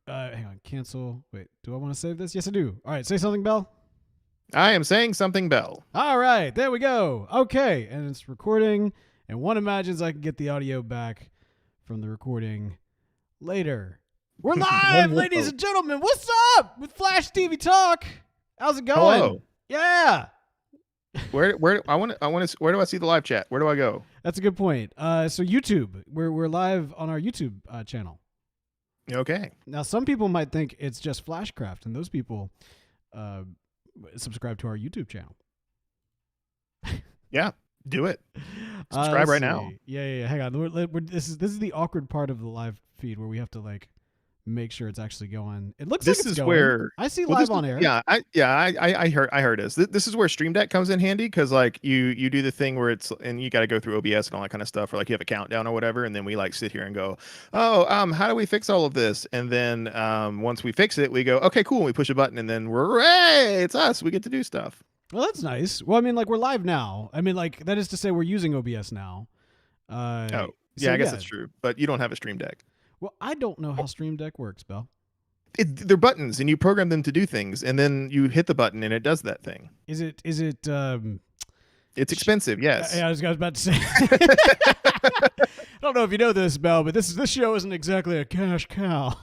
Hang on. Cancel. Wait. Do I want to save this? Yes, I do. All right. Say something, Bell. I am saying something, Bell. All right. There we go. Okay. And it's recording. And one imagines I can get the audio back from the recording later. We're live, ladies and gentlemen. What's up with Flash TV Talk? How's it going? Hello. Yeah. Where do I see the live chat? Where do I go? That's a good point. So YouTube, we're live on our YouTube channel. Okay. Now, some people might think it's just Flashcraft, and those people subscribe to our YouTube channel. Yeah, do it. Subscribe right see. now. Yeah. Hang on. This is the awkward part of the live feed where we have to like make sure it's actually going. It looks This like it's is going. where I see live on air. Yeah, I heard this. This is where Stream Deck comes in handy because like you do the thing where it's and you got to go through OBS and all that kind of stuff, or like you have a countdown or whatever, and then we like sit here and go, how do we fix all of this? And then once we fix it, we go, okay, cool. And we push a button, and then hey, it's us. We get to do stuff. Well, that's nice. Well, I mean, like we're live now. I mean, like that is to say we're using OBS now. I guess that's true. But you don't have a Stream Deck. Well, I don't know how Stream Deck works, Bell. They're buttons, and you program them to do things, and then you hit the button, and it does that thing. Is it? It's expensive, yes. I was about to say. I don't know if you know this, Bell, but this show isn't exactly a cash cow.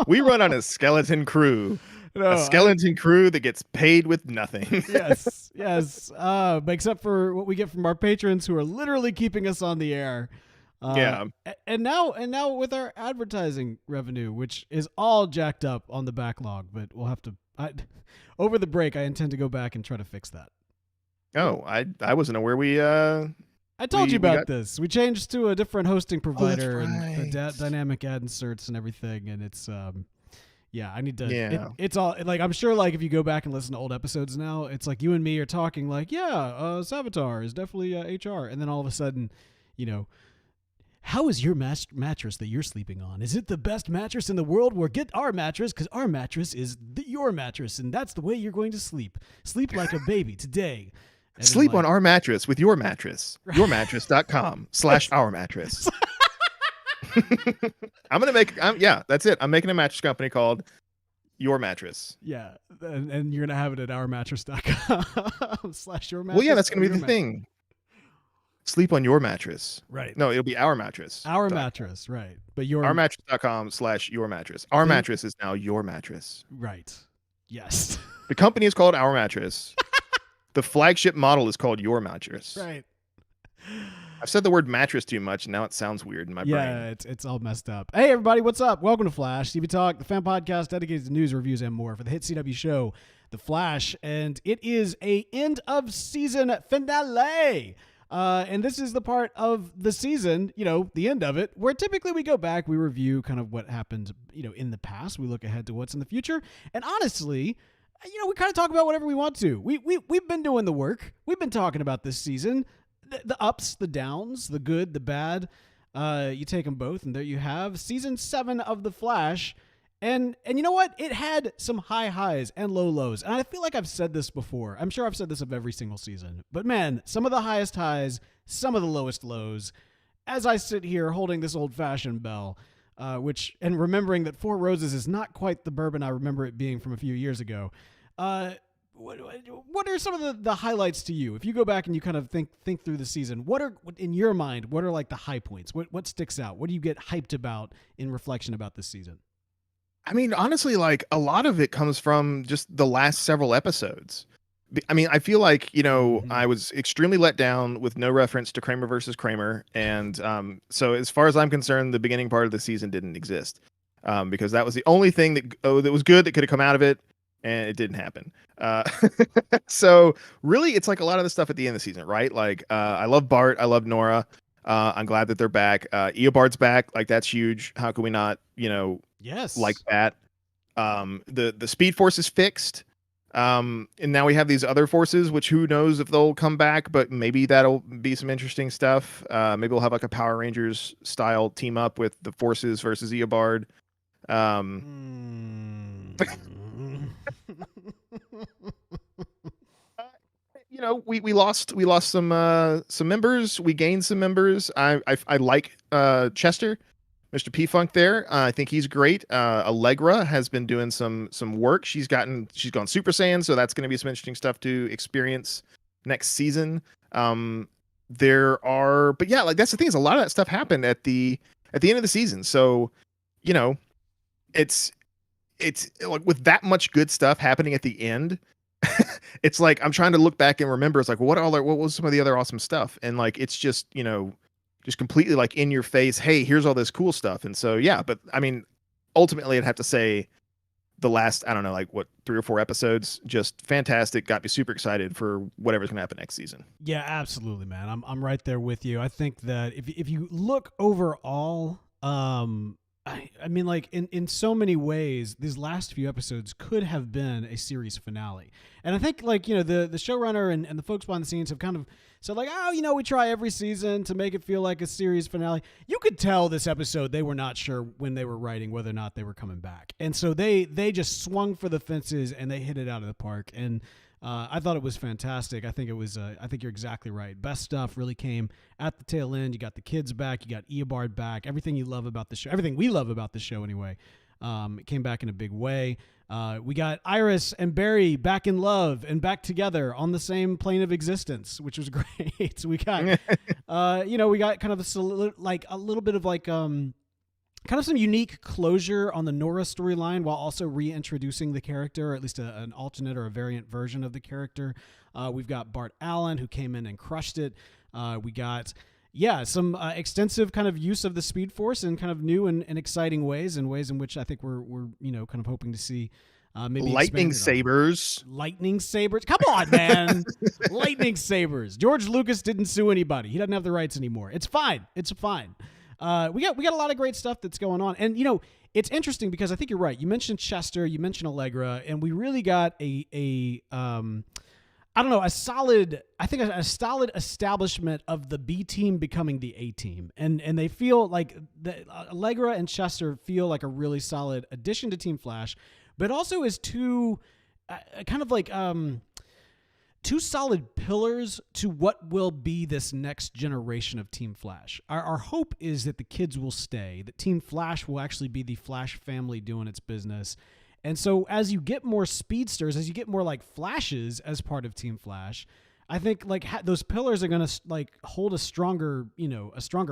We run on a skeleton crew. A skeleton crew that gets paid with nothing. yes. But except for what we get from our patrons who are literally keeping us on the air. Yeah. And now with our advertising revenue, which is all jacked up on the backlog, but we'll have to. Over the break, I intend to go back and try to fix that. Oh, I wasn't aware we. I told you about this. We changed to a different hosting provider and the dynamic ad inserts and everything, and it's yeah, I need to. Yeah. It's all like I'm sure. Like if you go back and listen to old episodes now, it's like you and me are talking like, yeah, Savitar is definitely HR, and then all of a sudden, you know. How is your mattress that you're sleeping on? Is it the best mattress in the world? Well, get our mattress because our mattress is your mattress, and that's the way you're going to sleep. Sleep like a baby today. And sleep on our mattress with your mattress. Yourmattress.com/our mattress. That's it. I'm making a mattress company called Your Mattress. Yeah, and you're going to have it at ourmattress.com/your mattress. Well, yeah, that's going to be the thing. Sleep on your mattress. Right. No, it'll be our mattress. Our mattress, right. But your ourmattress.com/your mattress. Our mattress is now your mattress. Right. Yes. The company is called Our Mattress. The flagship model is called Your Mattress. Right. I've said the word mattress too much, and now it sounds weird in my brain. Yeah, it's all messed up. Hey, everybody, what's up? Welcome to Flash TV Talk, the fan podcast dedicated to news, reviews, and more for the hit CW show, The Flash. And it is a end of season finale. And this is the part of the season, the end of it, where typically we go back, we review kind of what happened, in the past. We look ahead to what's in the future. And honestly, we kind of talk about whatever we want to. We've been doing the work. We've been talking about this season, the ups, the downs, the good, the bad. You take them both, and there you have season 7 of The Flash. And you know what? It had some high highs and low lows. And I feel like I've said this before. I'm sure I've said this of every single season. But man, some of the highest highs, some of the lowest lows. As I sit here holding this old-fashioned bell, and remembering that Four Roses is not quite the bourbon I remember it being from a few years ago. What are some of the highlights to you? If you go back and you kind of think through the season, what are, in your mind, what are like the high points? What sticks out? What do you get hyped about in reflection about this season? I mean, honestly, like a lot of it comes from just the last several episodes. I mean, I feel like, I was extremely let down with no reference to Kramer versus Kramer. And so as far as I'm concerned, the beginning part of the season didn't exist because that was the only thing that was good that could have come out of it. And it didn't happen. So really, it's like a lot of the stuff at the end of the season, right? Like I love Bart. I love Nora. I'm glad that they're back. Eobard's back. Like that's huge. How can we not, yes, like that? The Speed Force is fixed. And now we have these other forces, which who knows if they'll come back, but maybe that'll be some interesting stuff. Maybe we'll have like a Power Rangers style team up with the forces versus Eobard. We lost some members. We gained some members. I like Chester Mr. P Funk there. I think he's great. Allegra has been doing some work. She's gone Super Saiyan, so that's going to be some interesting stuff to experience next season. But yeah, like that's the thing is a lot of that stuff happened at the end of the season. So, you know, it's like with that much good stuff happening at the end, it's like I'm trying to look back and remember. It's like what was some of the other awesome stuff, and like it's just just completely like in your face. Hey, here's all this cool stuff, and so yeah. But I mean, ultimately, I'd have to say the last I don't know like what 3 or 4 episodes just fantastic. Got me super excited for whatever's gonna happen next season. Yeah, absolutely, man. I'm right there with you. I think that if you look overall, I mean, like in so many ways, these last few episodes could have been a series finale. And I think like, the showrunner and the folks behind the scenes have kind of said like, oh, we try every season to make it feel like a series finale. You could tell this episode, they were not sure when they were writing whether or not they were coming back. And so they just swung for the fences and they hit it out of the park. And I thought it was fantastic. I think it was. I think you're exactly right. Best stuff really came at the tail end. You got the kids back. You got Eobard back. Everything you love about the show. Everything we love about the show, anyway. It came back in a big way. We got Iris and Barry back in love and back together on the same plane of existence, which was great. So we got, we got kind of a little bit of like. Kind of some unique closure on the Nora storyline while also reintroducing the character, or at least an alternate or a variant version of the character. We've got Bart Allen, who came in and crushed it. We got, some extensive kind of use of the Speed Force in kind of new and exciting ways, and ways in which I think we're kind of hoping to see maybe lightning sabers. Lightning sabers. Come on, man. Lightning sabers. George Lucas didn't sue anybody. He doesn't have the rights anymore. It's fine. It's fine. We got a lot of great stuff that's going on. And, it's interesting because I think you're right. You mentioned Chester, you mentioned Allegra, and we really got a solid establishment of the B team becoming the A team. And they feel like Allegra and Chester feel like a really solid addition to Team Flash, but also is two solid pillars to what will be this next generation of Team Flash. Our hope is that the kids will stay, that Team Flash will actually be the Flash family doing its business. And so as you get more speedsters, as you get more like Flashes as part of Team Flash, I think like those pillars are going to like hold a stronger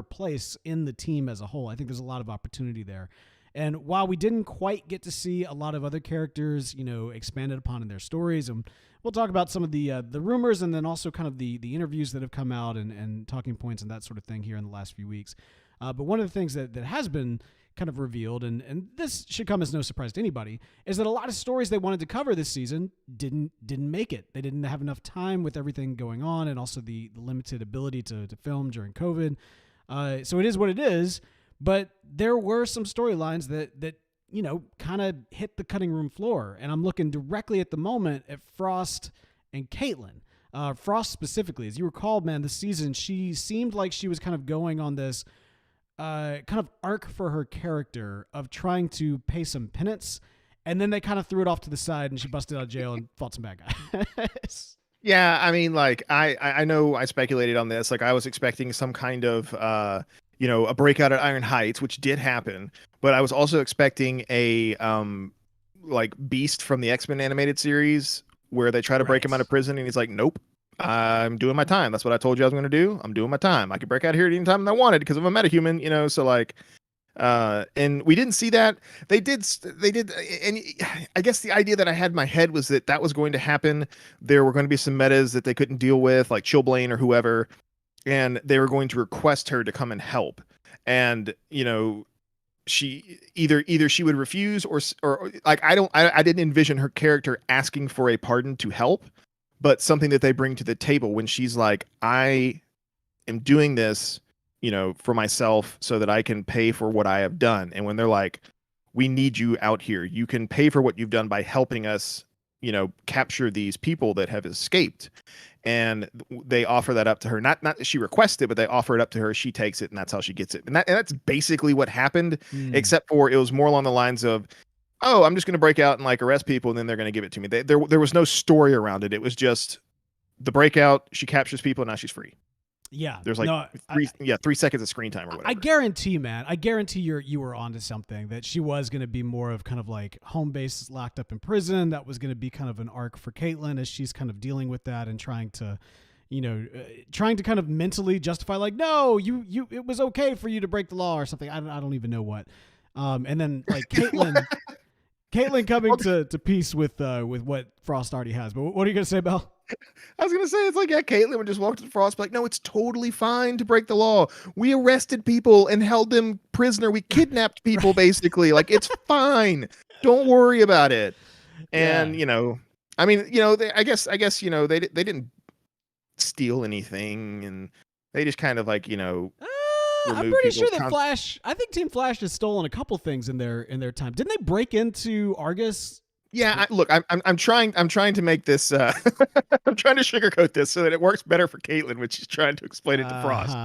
place in the team as a whole. I think there's a lot of opportunity there. And while we didn't quite get to see a lot of other characters, expanded upon in their stories, and we'll talk about some of the rumors and then also kind of the interviews that have come out and talking points and that sort of thing here in the last few weeks. But one of the things that has been kind of revealed, and this should come as no surprise to anybody, is that a lot of stories they wanted to cover this season didn't make it. They didn't have enough time with everything going on and also the limited ability to film during COVID. So it is what it is. But there were some storylines that kind of hit the cutting room floor. And I'm looking directly at the moment at Frost and Caitlin. Frost specifically, as you recall, man, this season, she seemed like she was kind of going on this kind of arc for her character of trying to pay some penance. And then they kind of threw it off to the side and she busted out of jail and fought some bad guys. Yeah, I mean, like, I know I speculated on this. Like, I was expecting some kind of, a breakout at Iron Heights, which did happen. But I was also expecting a, Beast from the X-Men animated series where they try to break him out of prison and he's like, nope, I'm doing my time. That's what I told you I was going to do. I'm doing my time. I could break out here at any time I wanted because I'm a metahuman, so like, and we didn't see that. They did, and I guess the idea that I had in my head was that was going to happen. There were going to be some metas that they couldn't deal with, like Chillblaine or whoever, and they were going to request her to come and help. And she either she would refuse or like I didn't envision her character asking for a pardon to help, but something that they bring to the table when she's like, I am doing this for myself so that I can pay for what I have done. And when they're like, we need you out here, you can pay for what you've done by helping us, capture these people that have escaped. And they offer that up to her. Not that she requested, but they offer it up to her. She takes it, and that's how she gets it. And that's basically what happened, except for it was more along the lines of, oh, I'm just going to break out and like arrest people, and then they're going to give it to me. There was no story around it. It was just the breakout. She captures people, and now she's free. Yeah. There's like 3 seconds of screen time or whatever. I guarantee, man. I guarantee you were onto something, that she was going to be more of kind of like home base, locked up in prison. That was going to be kind of an arc for Caitlyn as she's kind of dealing with that and trying to, trying to kind of mentally justify, like, no, it was okay for you to break the law or something. I don't even know what. And then like Caitlyn coming to peace with what Frost already has. But what are you going to say, Belle? I was going to say, it's like, yeah, Caitlyn would just walk to the Frost, be like, no, it's totally fine to break the law. We arrested people and held them prisoner. We kidnapped people, right. Basically. Like, it's fine. Don't worry about it. And, I mean, I guess, they didn't steal anything, and they just kind of like, I'm pretty sure that Flash, I think Team Flash has stolen a couple things in their time. Didn't they break into Argus? Yeah, look, I'm trying to make this. I'm trying to sugarcoat this so that it works better for Caitlyn when she's trying to explain it to Frost.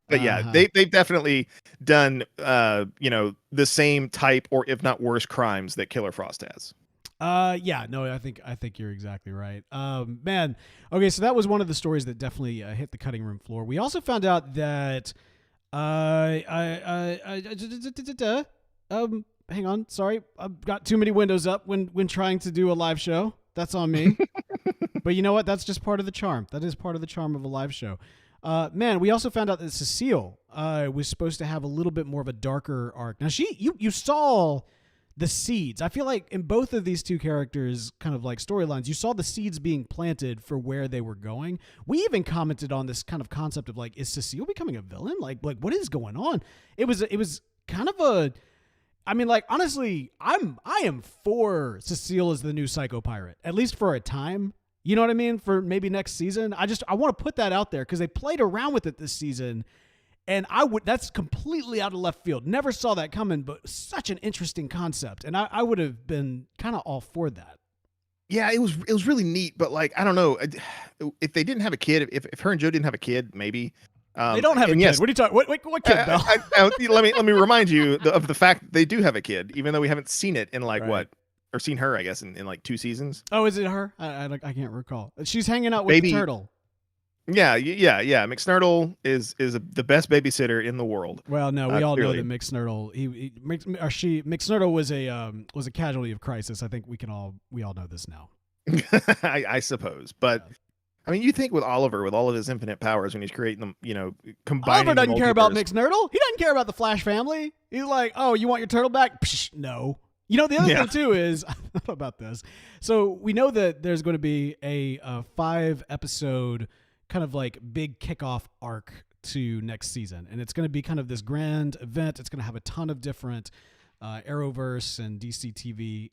But yeah, they've definitely done the same type, or if not worse, crimes that Killer Frost has. Yeah, no, I think you're exactly right. Man, okay, so that was one of the stories that definitely hit the cutting room floor. We also found out that hang on, sorry, I've got too many windows up when trying to do a live show. That's on me. But you know what? That's just part of the charm. That is part of the charm of a live show. Man, we also found out that Cecile was supposed to have a little bit more of a darker arc. Now, you saw the seeds. I feel like in both of these two characters' kind of like storylines, you saw the seeds being planted for where they were going. We even commented on this kind of concept of like, is Cecile becoming a villain? Like what is going on? It was kind of a, I mean, like, honestly, I am for Cecile as the new Psycho Pirate, at least for a time. You know what I mean? For maybe next season. I want to put that out there because they played around with it this season, and that's completely out of left field. Never saw that coming, but such an interesting concept, and I would have been kind of all for that. Yeah, it was really neat, but like, I don't know, if they didn't have a kid, if her and Joe didn't have a kid, maybe. They don't have a kid. Yes, what are you talking? What kid, Belle? Let me remind you of the fact that they do have a kid, even though we haven't seen it in like right. what, or seen her, I guess, in like 2 seasons. Oh, is it her? I can't recall. She's hanging out with the turtle. Yeah. McSnurtle is the best babysitter in the world. Well, no, we all clearly know that McSnurtle. McSnurtle was a casualty of crisis. I think we all know this now. I suppose, but. Yeah. I mean, you think with Oliver, with all of his infinite powers, when he's creating them, combining. Oliver doesn't care about McSnurtle. He doesn't care about the Flash family. He's like, oh, you want your turtle back? Psh, no. The other thing too is, I don't know about this. So we know that there's going to be a 5-episode kind of like big kickoff arc to next season, and it's going to be kind of this grand event. It's going to have a ton of different Arrowverse and DC TV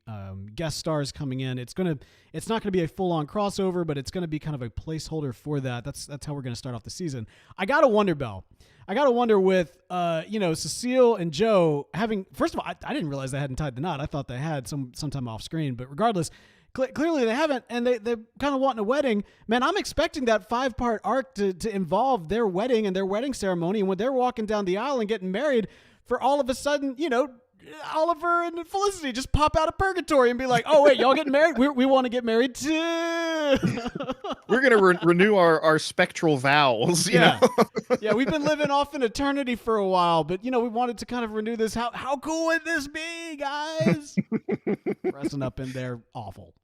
guest stars coming in. It's not going to be a full-on crossover, but it's going to be kind of a placeholder for that. That's how we're going to start off the season. I gotta wonder, Belle. With Cecile and Joe having. First of all, I didn't realize they hadn't tied the knot. I thought they had sometime off screen, but regardless, clearly they haven't, and they're kind of wanting a wedding. Man, I'm expecting that 5-part arc to involve their wedding and their wedding ceremony, and when they're walking down the aisle and getting married, for all of a sudden, Oliver and Felicity just pop out of purgatory and be like, oh, wait, y'all getting married? We want to get married too. We're going to renew our spectral vows. Yeah, we've been living off in eternity for a while, but, we wanted to kind of renew this. How cool would this be, guys? Dressing up in there, awful.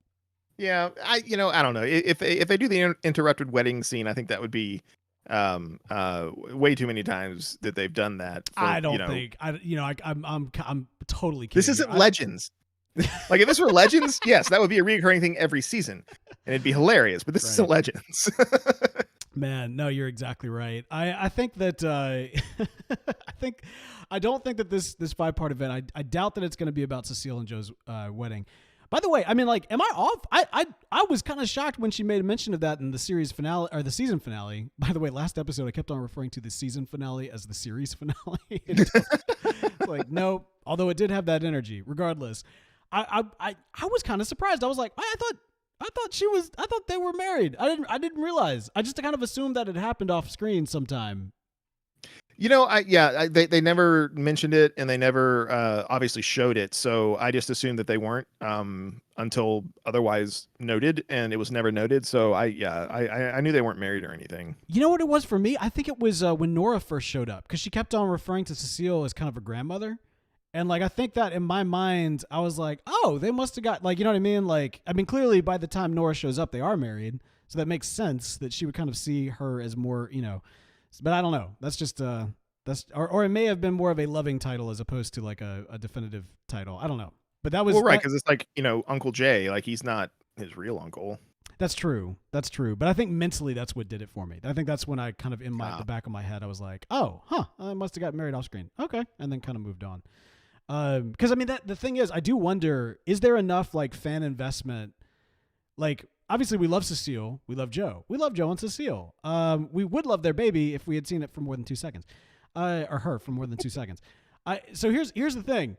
Yeah, I don't know. If they do the interrupted wedding scene, I think that would be way too many times that they've done that. I don't think I'm totally kidding. This isn't Legends. Like if this were Legends, yes, that would be a recurring thing every season, and it'd be hilarious. But this isn't Legends. Man, no, you're exactly right. I think that I don't think that this 5-part event. I doubt that it's going to be about Cecile and Joe's wedding. By the way, I mean, like, am I off? I was kind of shocked when she made a mention of that in the series finale, or the season finale. By the way, last episode I kept on referring to the season finale as the series finale. It's like, no, although it did have that energy. Regardless, I was kind of surprised. I was like, I thought they were married. I didn't realize. I just kind of assumed that it happened off screen sometime. They never mentioned it and they never obviously showed it. So I just assumed that they weren't until otherwise noted, and it was never noted. So I knew they weren't married or anything. You know what it was for me? I think it was when Nora first showed up, because she kept on referring to Cecile as kind of a grandmother. And like, I think that in my mind, I was like, oh, they must have got, like, you know what I mean? Like, I mean, clearly by the time Nora shows up, they are married. So that makes sense that she would kind of see her as more, but I don't know. That's just, or it may have been more of a loving title as opposed to like a definitive title. I don't know. But that was, well, right. Cause it's like, Uncle Jay, like he's not his real uncle. That's true. That's true. But I think mentally that's what did it for me. I think that's when I kind of the back of my head, I was like, oh, I must have got married off screen. Okay. And then kind of moved on. Because I mean, the thing is, I do wonder, is there enough like fan investment? Like, obviously we love Cecile, we love Joe, and Cecile. We would love their baby if we had seen it for more than 2 seconds, or her for more than 2 seconds. So here's the thing.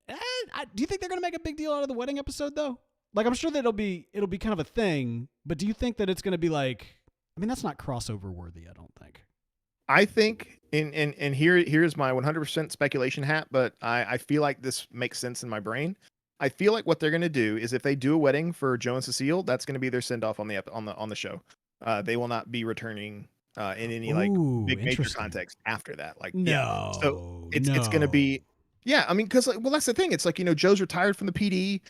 Do you think they're gonna make a big deal out of the wedding episode though? Like, I'm sure that it'll be kind of a thing, but do you think that it's gonna be like? I mean, that's not crossover worthy. I don't think. I think, and here's my 100% speculation hat, but I feel like this makes sense in my brain. I feel like what they're going to do is if they do a wedding for Joe and Cecile, that's going to be their send off on the show. They will not be returning in any like big major context after that. Like, so it's going to be, I mean, because that's the thing. It's like, Joe's retired from the PD.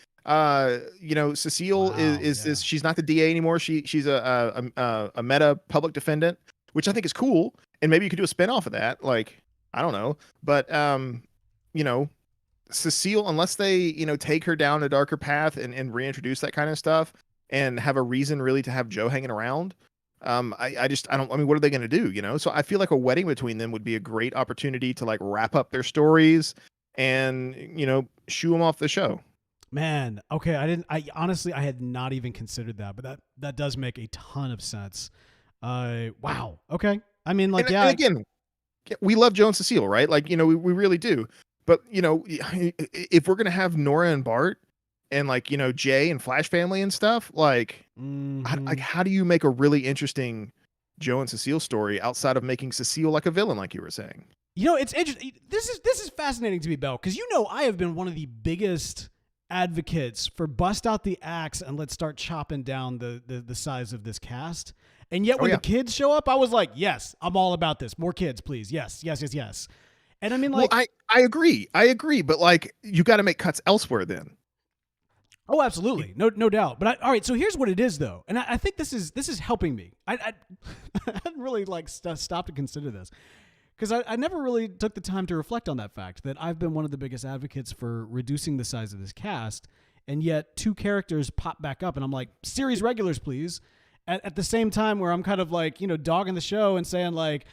Cecile is she's not the DA anymore. She's a meta public defendant, which I think is cool. And maybe you could do a spinoff of that. Like, I don't know, but Cecile, unless they take her down a darker path and reintroduce that kind of stuff and have a reason really to have Joe hanging around, I mean, what are they going to do? So I feel like a wedding between them would be a great opportunity to like wrap up their stories and shoo them off the show. Man, okay, I honestly had not even considered that, but that does make a ton of sense. Wow. Okay. I mean, like, and again, we love Joe and Cecile, right? Like, we really do. But, if we're going to have Nora and Bart and like, Jay and Flash Family and stuff, like, how do you make a really interesting Joe and Cecile story outside of making Cecile like a villain, like you were saying? It's interesting. This is fascinating to me, Bell, because I have been one of the biggest advocates for bust out the axe and let's start chopping down the size of this cast. And yet when the kids show up, I was like, yes, I'm all about this. More kids, please. Yes. And I mean, like, well, I agree. But like, you got to make cuts elsewhere then. Oh, absolutely. No doubt. But all right. So here's what it is though. And I think this is helping me. I hadn't really like stopped to consider this because I never really took the time to reflect on that fact that I've been one of the biggest advocates for reducing the size of this cast. And yet 2 characters pop back up and I'm like, series regulars, please. At the same time where I'm kind of like, dogging the show and saying like,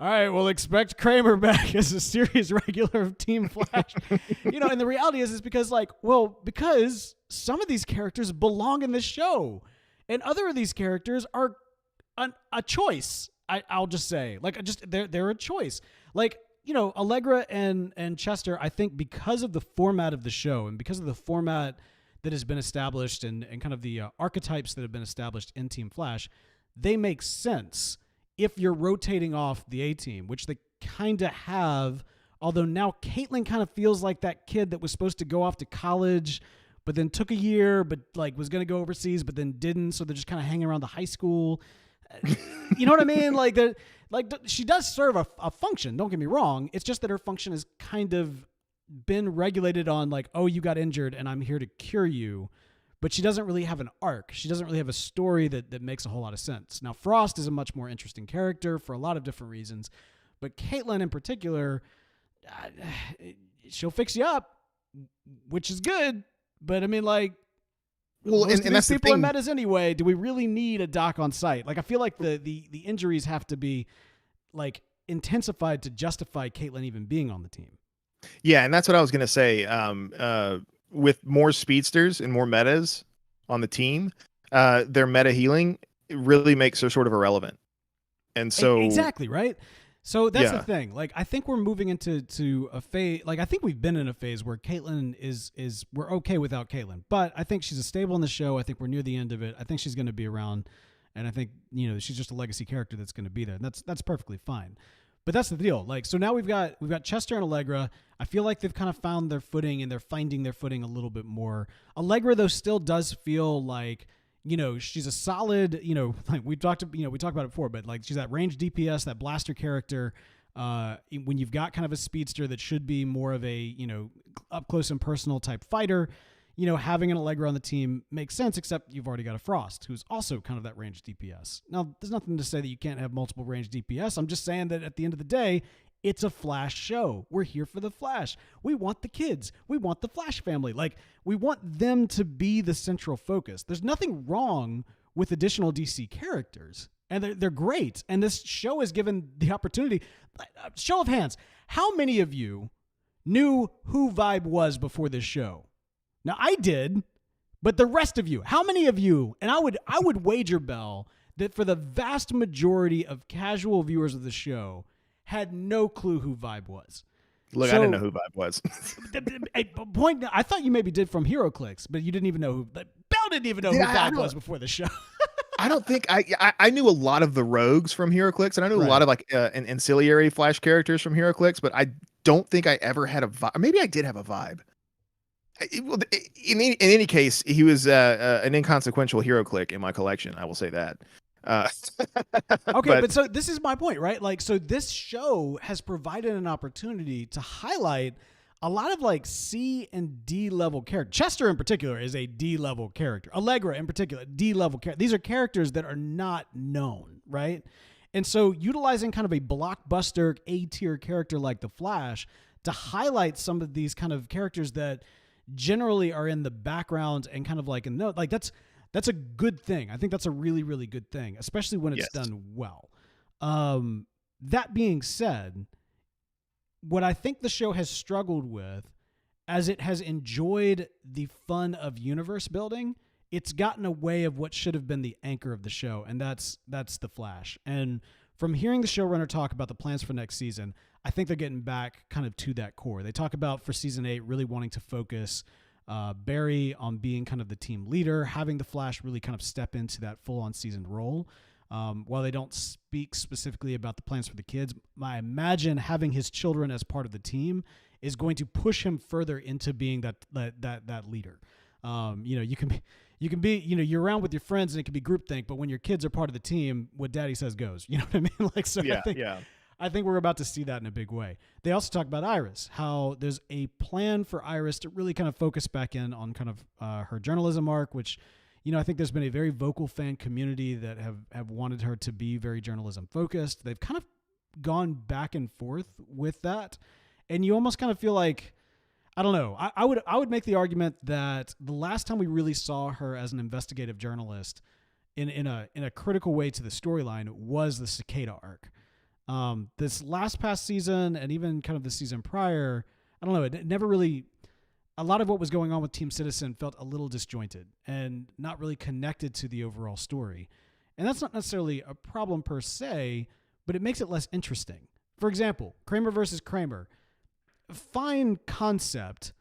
all right, we'll expect Kramer back as a series regular of Team Flash. And the reality is because because some of these characters belong in this show and other of these characters are a choice. I'll just say they're a choice. Like, Allegra and Chester, I think because of the format of the show and because of the format that has been established and kind of the archetypes that have been established in Team Flash, they make sense if you're rotating off the A-team, which they kind of have, although now Caitlin kind of feels like that kid that was supposed to go off to college, but then took a year, but like was going to go overseas, but then didn't. So they're just kind of hanging around the high school. You know what I mean? Like she does serve a function. Don't get me wrong. It's just that her function has kind of been regulated on like, oh, you got injured and I'm here to cure you. But she doesn't really have an arc. She doesn't really have a story that makes a whole lot of sense. Now, Frost is a much more interesting character for a lot of different reasons. But Caitlin in particular, she'll fix you up, which is good. But I mean, like, well, most and of that's these the people thing. are metas anyway. Do we really need a doc on site? Like, I feel like the injuries have to be like intensified to justify Caitlin even being on the team. Yeah, and that's what I was gonna say. With more speedsters and more metas on the team, their meta healing really makes her sort of irrelevant. And so exactly right. So that's the thing. Like, I think we're moving into a phase. Like, I think we've been in a phase where Caitlin is we're okay without Caitlin, but I think she's a stable in the show. I think we're near the end of it. I think she's going to be around, and I think she's just a legacy character that's going to be there. And that's perfectly fine. But that's the deal. Like, so now we've got Chester and Allegra. I feel like they've kind of found their footing, and they're finding their footing a little bit more. Allegra, though, still does feel like, she's a solid, like we talked about it before, but like she's that range DPS, that blaster character. When you've got kind of a speedster that should be more of a, up close and personal type fighter, having an Allegra on the team makes sense, except you've already got a Frost, who's also kind of that range DPS. Now, there's nothing to say that you can't have multiple range DPS. I'm just saying that at the end of the day, it's a Flash show. We're here for the Flash. We want the kids. We want the Flash family. Like, we want them to be the central focus. There's nothing wrong with additional DC characters, and they're great. And this show has given the opportunity. Show of hands, how many of you knew who Vibe was before this show? Now, I did, but the rest of you, how many of you, and I would wager, Bell, that for the vast majority of casual viewers of the show, had no clue who Vibe was. Look, I didn't know who Vibe was. I thought you maybe did from HeroClix, but you didn't even know who. Bell didn't even know who Vibe was before the show. I don't think I knew a lot of the rogues from HeroClix, and I knew a lot of like ancillary Flash characters from HeroClix, but I don't think I ever had a Vibe. Maybe I did have a Vibe. In any case, he was an inconsequential HeroClix in my collection. I will say that. Okay, but so this is my point, right? Like, so this show has provided an opportunity to highlight a lot of like C and D level characters. Chester in particular is a D level character. Allegra in particular, D level character. These are characters that are not known, right? And so utilizing kind of a blockbuster A tier character like the Flash to highlight some of these kind of characters that generally are in the background and kind of like in the, like that's a good thing. I think that's a really, really good thing, especially when it's done well. That being said, what I think the show has struggled with, as it has enjoyed the fun of universe building, it's gotten away of what should have been the anchor of the show, and that's the Flash. And from hearing the showrunner talk about the plans for next season, I think they're getting back kind of to that core. They talk about for season 8 really wanting to focus Barry on being kind of the team leader, having the Flash really kind of step into that full-on seasoned role. While they don't speak specifically about the plans for the kids, I imagine having his children as part of the team is going to push him further into being that leader. You can be, you're around with your friends and it can be groupthink, but when your kids are part of the team, what daddy says goes. You know what I mean? Like, so I think we're about to see that in a big way. They also talk about Iris, how there's a plan for Iris to really kind of focus back in on kind of her journalism arc, which, I think there's been a very vocal fan community that have wanted her to be very journalism focused. They've kind of gone back and forth with that. And you almost kind of feel like, I don't know. I would make the argument that the last time we really saw her as an investigative journalist in a critical way to the storyline was the Cicada arc. This past season and even kind of the season prior, I don't know. It never really. A lot of what was going on with Team Citizen felt a little disjointed and not really connected to the overall story. And that's not necessarily a problem per se, but it makes it less interesting. For example, Kramer versus Kramer. Fine concept,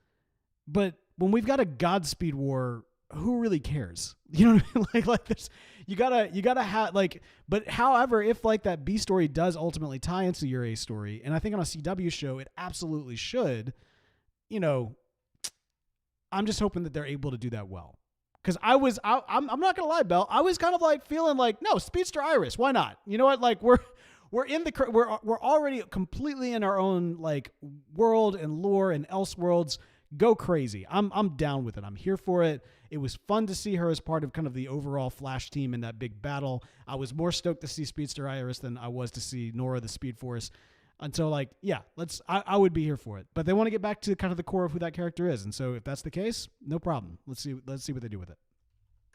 but when we've got a Godspeed war, who really cares? You know what I mean? Like there's, you gotta have like, but however, if like that B story does ultimately tie into your A story, and I think on a CW show, it absolutely should, I'm just hoping that they're able to do that well. Cause I'm not gonna lie, Bell, I was kind of like feeling like, no, Speedster Iris, why not? You know what? Like we're already completely in our own like world and lore and Elseworlds. Go crazy. I'm down with it. I'm here for it. It was fun to see her as part of kind of the overall Flash team in that big battle. I was more stoked to see Speedster Iris than I was to see Nora the Speed Force. And so like, yeah, I would be here for it. But they want to get back to kind of the core of who that character is. And so if that's the case, no problem. Let's see what they do with it.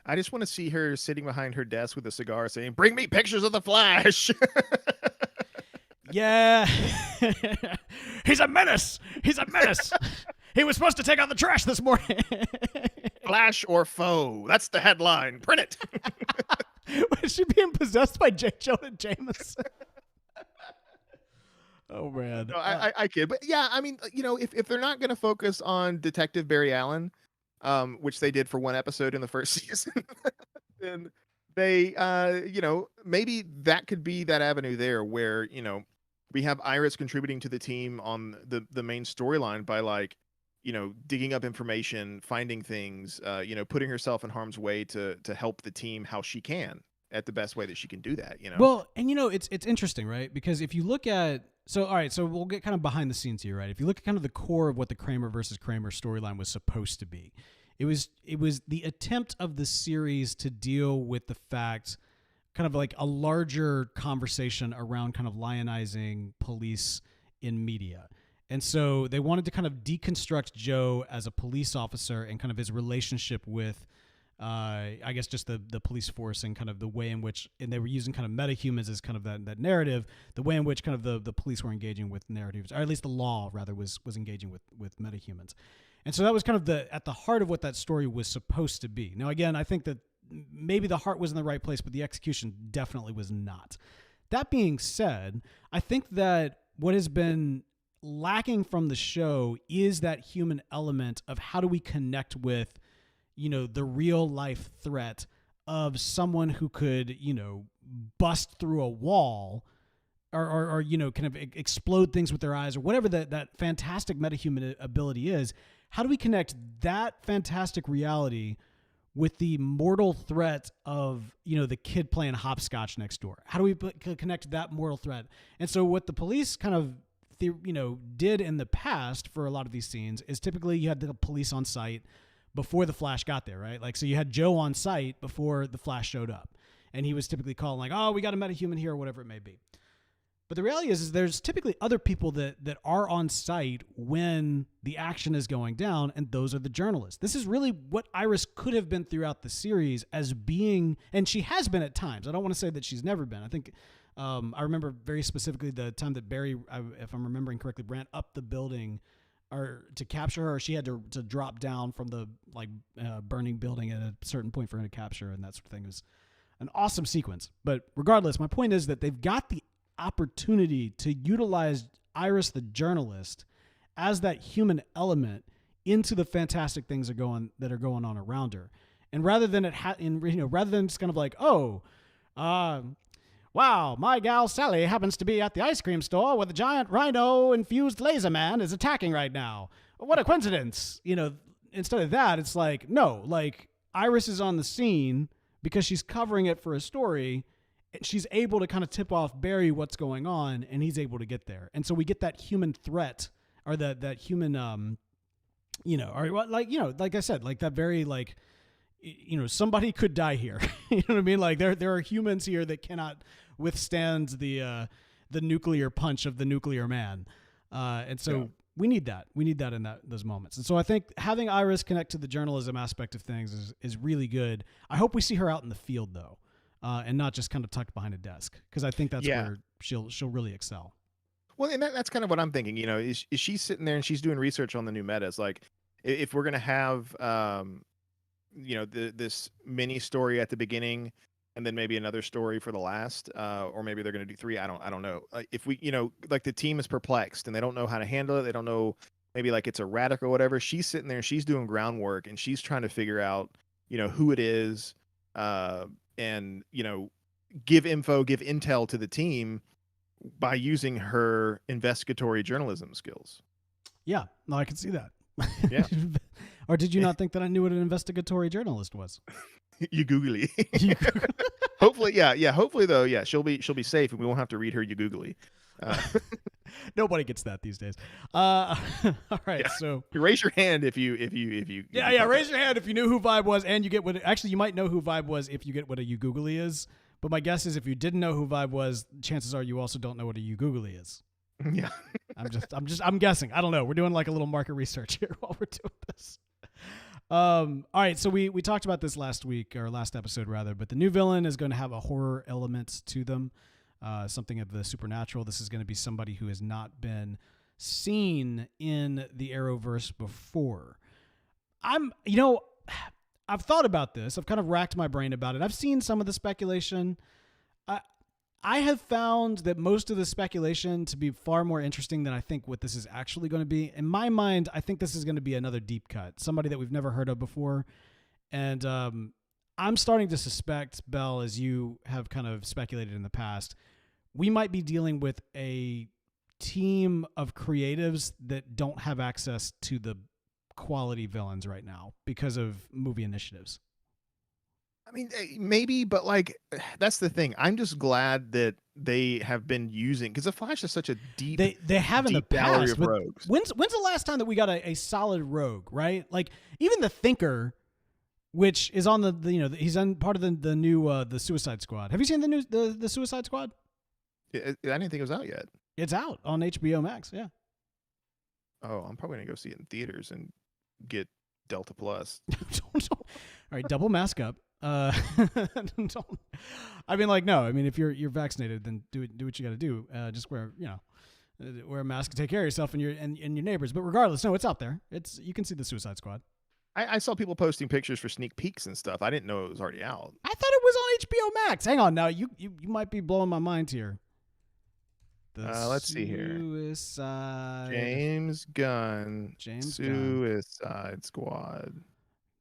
I just want to see her sitting behind her desk with a cigar saying, "Bring me pictures of the Flash." Yeah. He's a menace. He was supposed to take out the trash this morning. Flash or foe? That's the headline. Print it. Was she being possessed by J. Jonah Jameson? Oh, man. No, I kid. But yeah, I mean, if they're not going to focus on Detective Barry Allen, which they did for one episode in the first season, then they, maybe that could be that avenue there where, We have Iris contributing to the team on the main storyline by like, digging up information, finding things, putting herself in harm's way to help the team how she can at the best way that she can do that. Well, and it's interesting, right? Because if you look at all right, so we'll get kind of behind the scenes here, right? If you look at kind of the core of what the Kramer versus Kramer storyline was supposed to be, it was the attempt of the series to deal with the fact, kind of like a larger conversation around kind of lionizing police in media. And so they wanted to kind of deconstruct Joe as a police officer and kind of his relationship with, I guess, just the police force and kind of the way in which, and they were using kind of metahumans as kind of that narrative, the way in which kind of the police were engaging with narratives, or at least the law rather was engaging with metahumans. And so that was kind of at the heart of what that story was supposed to be. Now, again, I think that maybe the heart was in the right place, but the execution definitely was not. That being said, I think that what has been lacking from the show is that human element of how do we connect with, the real life threat of someone who could, bust through a wall or kind of explode things with their eyes or whatever that fantastic metahuman ability is. How do we connect that fantastic reality with the mortal threat of, the kid playing hopscotch next door? How do we connect that mortal threat? And so what the police kind of, did in the past for a lot of these scenes is typically you had the police on site before the Flash got there, right? Like, so you had Joe on site before the Flash showed up, and he was typically calling like, oh, we got a metahuman here or whatever it may be. But the reality is there's typically other people that are on site when the action is going down, and those are the journalists. This is really what Iris could have been throughout the series as being, and she has been at times. I don't want to say that she's never been. I think I remember very specifically the time that Barry, if I'm remembering correctly, ran up the building or to capture her, or she had to drop down from the burning building at a certain point for her to capture her, and that sort of thing. It was an awesome sequence. But regardless, my point is that they've got the opportunity to utilize Iris the journalist as that human element into the fantastic things that are going on around her. And rather than rather than just kind of like, wow, my gal Sally happens to be at the ice cream store where the giant rhino-infused laser man is attacking right now. What a coincidence. Instead of that, it's like, no, like Iris is on the scene because she's covering it for a story. And she's able to kind of tip off Barry what's going on, and he's able to get there. And so we get that human threat or that human, or like I said, like that very like, somebody could die here. You know what I mean? Like there are humans here that cannot withstand the nuclear punch of the nuclear man. And so we need that. We need that in those moments. And so I think having Iris connect to the journalism aspect of things is really good. I hope we see her out in the field though, and not just kind of tucked behind a desk, because I think that's where she'll really excel. Well, and that's kind of what I'm thinking. Is she sitting there and she's doing research on the new metas? Like, if we're gonna have this mini story at the beginning and then maybe another story for the last, or maybe they're going to do 3. I don't know. If we, like the team is perplexed and they don't know how to handle it. They don't know, maybe like it's erratic or whatever. She's sitting there and she's doing groundwork and she's trying to figure out, who it is, and, give intel to the team by using her investigatory journalism skills. Yeah, no, I can see that. Yeah. Or did you not think that I knew what an investigatory journalist was? You googly. Hopefully, yeah. Hopefully, though, she'll be safe, and we won't have to read her you googly. Nobody gets that these days. All right, yeah. So raise your hand if you. Raise your hand if you knew who Vibe was, and you get what. Actually, you might know who Vibe was if you get what a you googly is. But my guess is if you didn't know who Vibe was, chances are you also don't know what a you googly is. Yeah. I'm guessing. I don't know. We're doing like a little market research here while we're doing this. All right, so we talked about this last episode rather, but the new villain is going to have a horror element to them, something of the supernatural. This is going to be somebody who has not been seen in the Arrowverse before. I've thought about this. I've kind of racked my brain about it. I've seen some of the speculation. I have found that most of the speculation to be far more interesting than I think what this is actually going to be. In my mind, I think this is going to be another deep cut, somebody that we've never heard of before. And I'm starting to suspect, Bell, as you have kind of speculated in the past, we might be dealing with a team of creatives that don't have access to the quality villains right now because of movie initiatives. I mean, maybe, but like that's the thing. I'm just glad that they have been using, because the Flash is such a deep. They have in the deep gallery past. of But rogues. when's the last time that we got a solid rogue? Right, like even the Thinker, which is on the he's on part of the new the Suicide Squad. Have you seen the new the Suicide Squad? I didn't think it was out yet. It's out on HBO Max. Yeah. Oh, I'm probably gonna go see it in theaters and get Delta Plus. All right, double mask up. Don't, I mean, like, no. I mean, if you're vaccinated, then do what you got to do. Just wear wear a mask and take care of yourself and your neighbors. But regardless, no, it's out there. You can see the Suicide Squad. I saw people posting pictures for sneak peeks and stuff. I didn't know it was already out. I thought it was on HBO Max. Hang on, now you might be blowing my mind here. Let's see here. Suicide. James Gunn. James Suicide Squad.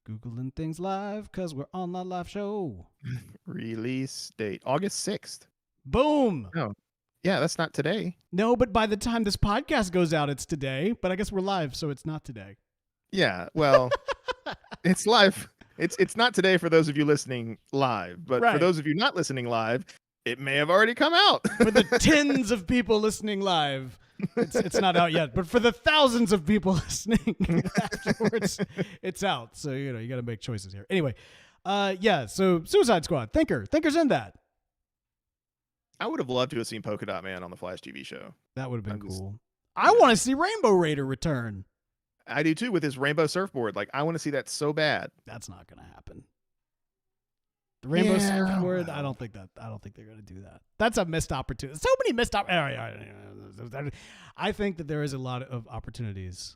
Googling things live because we're on the live show. Release date August 6th. Boom. Oh, yeah, that's not today. No, but by the time this podcast goes out, it's today. But I guess we're live, so it's not today. Yeah, well, it's live. It's not today for those of you listening live, but for those of you not listening live, it may have already come out. For the tens of people listening live, it's not out yet. But for the thousands of people listening afterwards, it's out. So you got to make choices here. Anyway, so Suicide Squad, Thinker's in that. I would have loved to have seen Polka Dot Man on the Flash TV show. That would have been cool. I want to see Rainbow Raider return. I do too, with his rainbow surfboard. Like, I want to see that so bad. That's not going to happen. The rainbow surfboard, I don't think they're going to do that. That's a missed opportunity. So many missed opportunities. I think that there is a lot of opportunities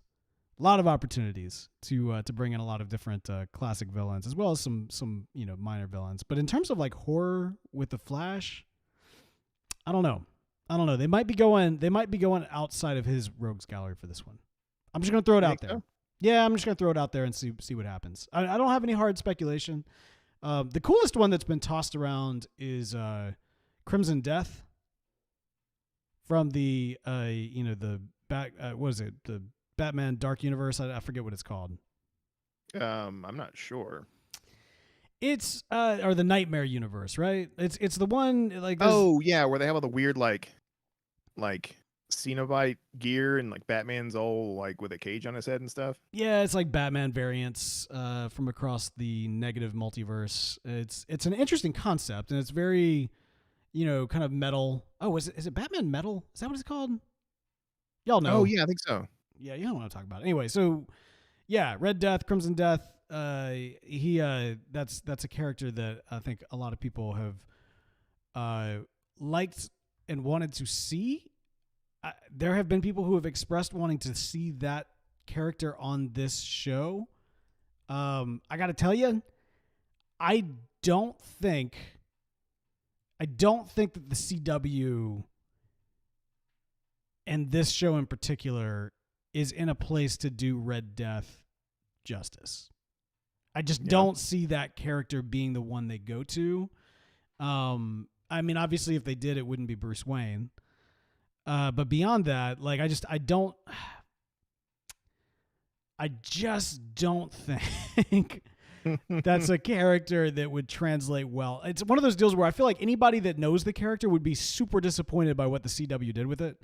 to bring in a lot of different classic villains, as well as some minor villains. But in terms of like horror with the Flash, I don't know. They might be going outside of his rogues gallery for this one. I'm just going to throw it out there. So? Yeah, I'm just going to throw it out there and see what happens. I don't have any hard speculation. The coolest one that's been tossed around is Crimson Death from the the Batman Dark Universe. I forget what it's called. I'm not sure. It's or the Nightmare Universe, right? It's the one like oh yeah, where they have all the weird like Cenobite gear and like Batman's all like with a cage on his head and stuff. Yeah, it's like Batman variants from across the negative multiverse. It's an interesting concept, and it's very, kind of metal. Oh, is it Batman Metal? Is that what it's called? Y'all know. Oh yeah, I think so. Yeah, you don't want to talk about it. Anyway, so yeah, Red Death, Crimson Death. That's a character that I think a lot of people have liked and wanted to see. There have been people who have expressed wanting to see that character on this show. I got to tell you, I don't think that the CW and this show in particular is in a place to do Red Death justice. I just don't see that character being the one they go to. I mean, obviously, if they did, it wouldn't be Bruce Wayne. But beyond that, like, I just don't think that's a character that would translate well. It's one of those deals where I feel like anybody that knows the character would be super disappointed by what the CW did with it.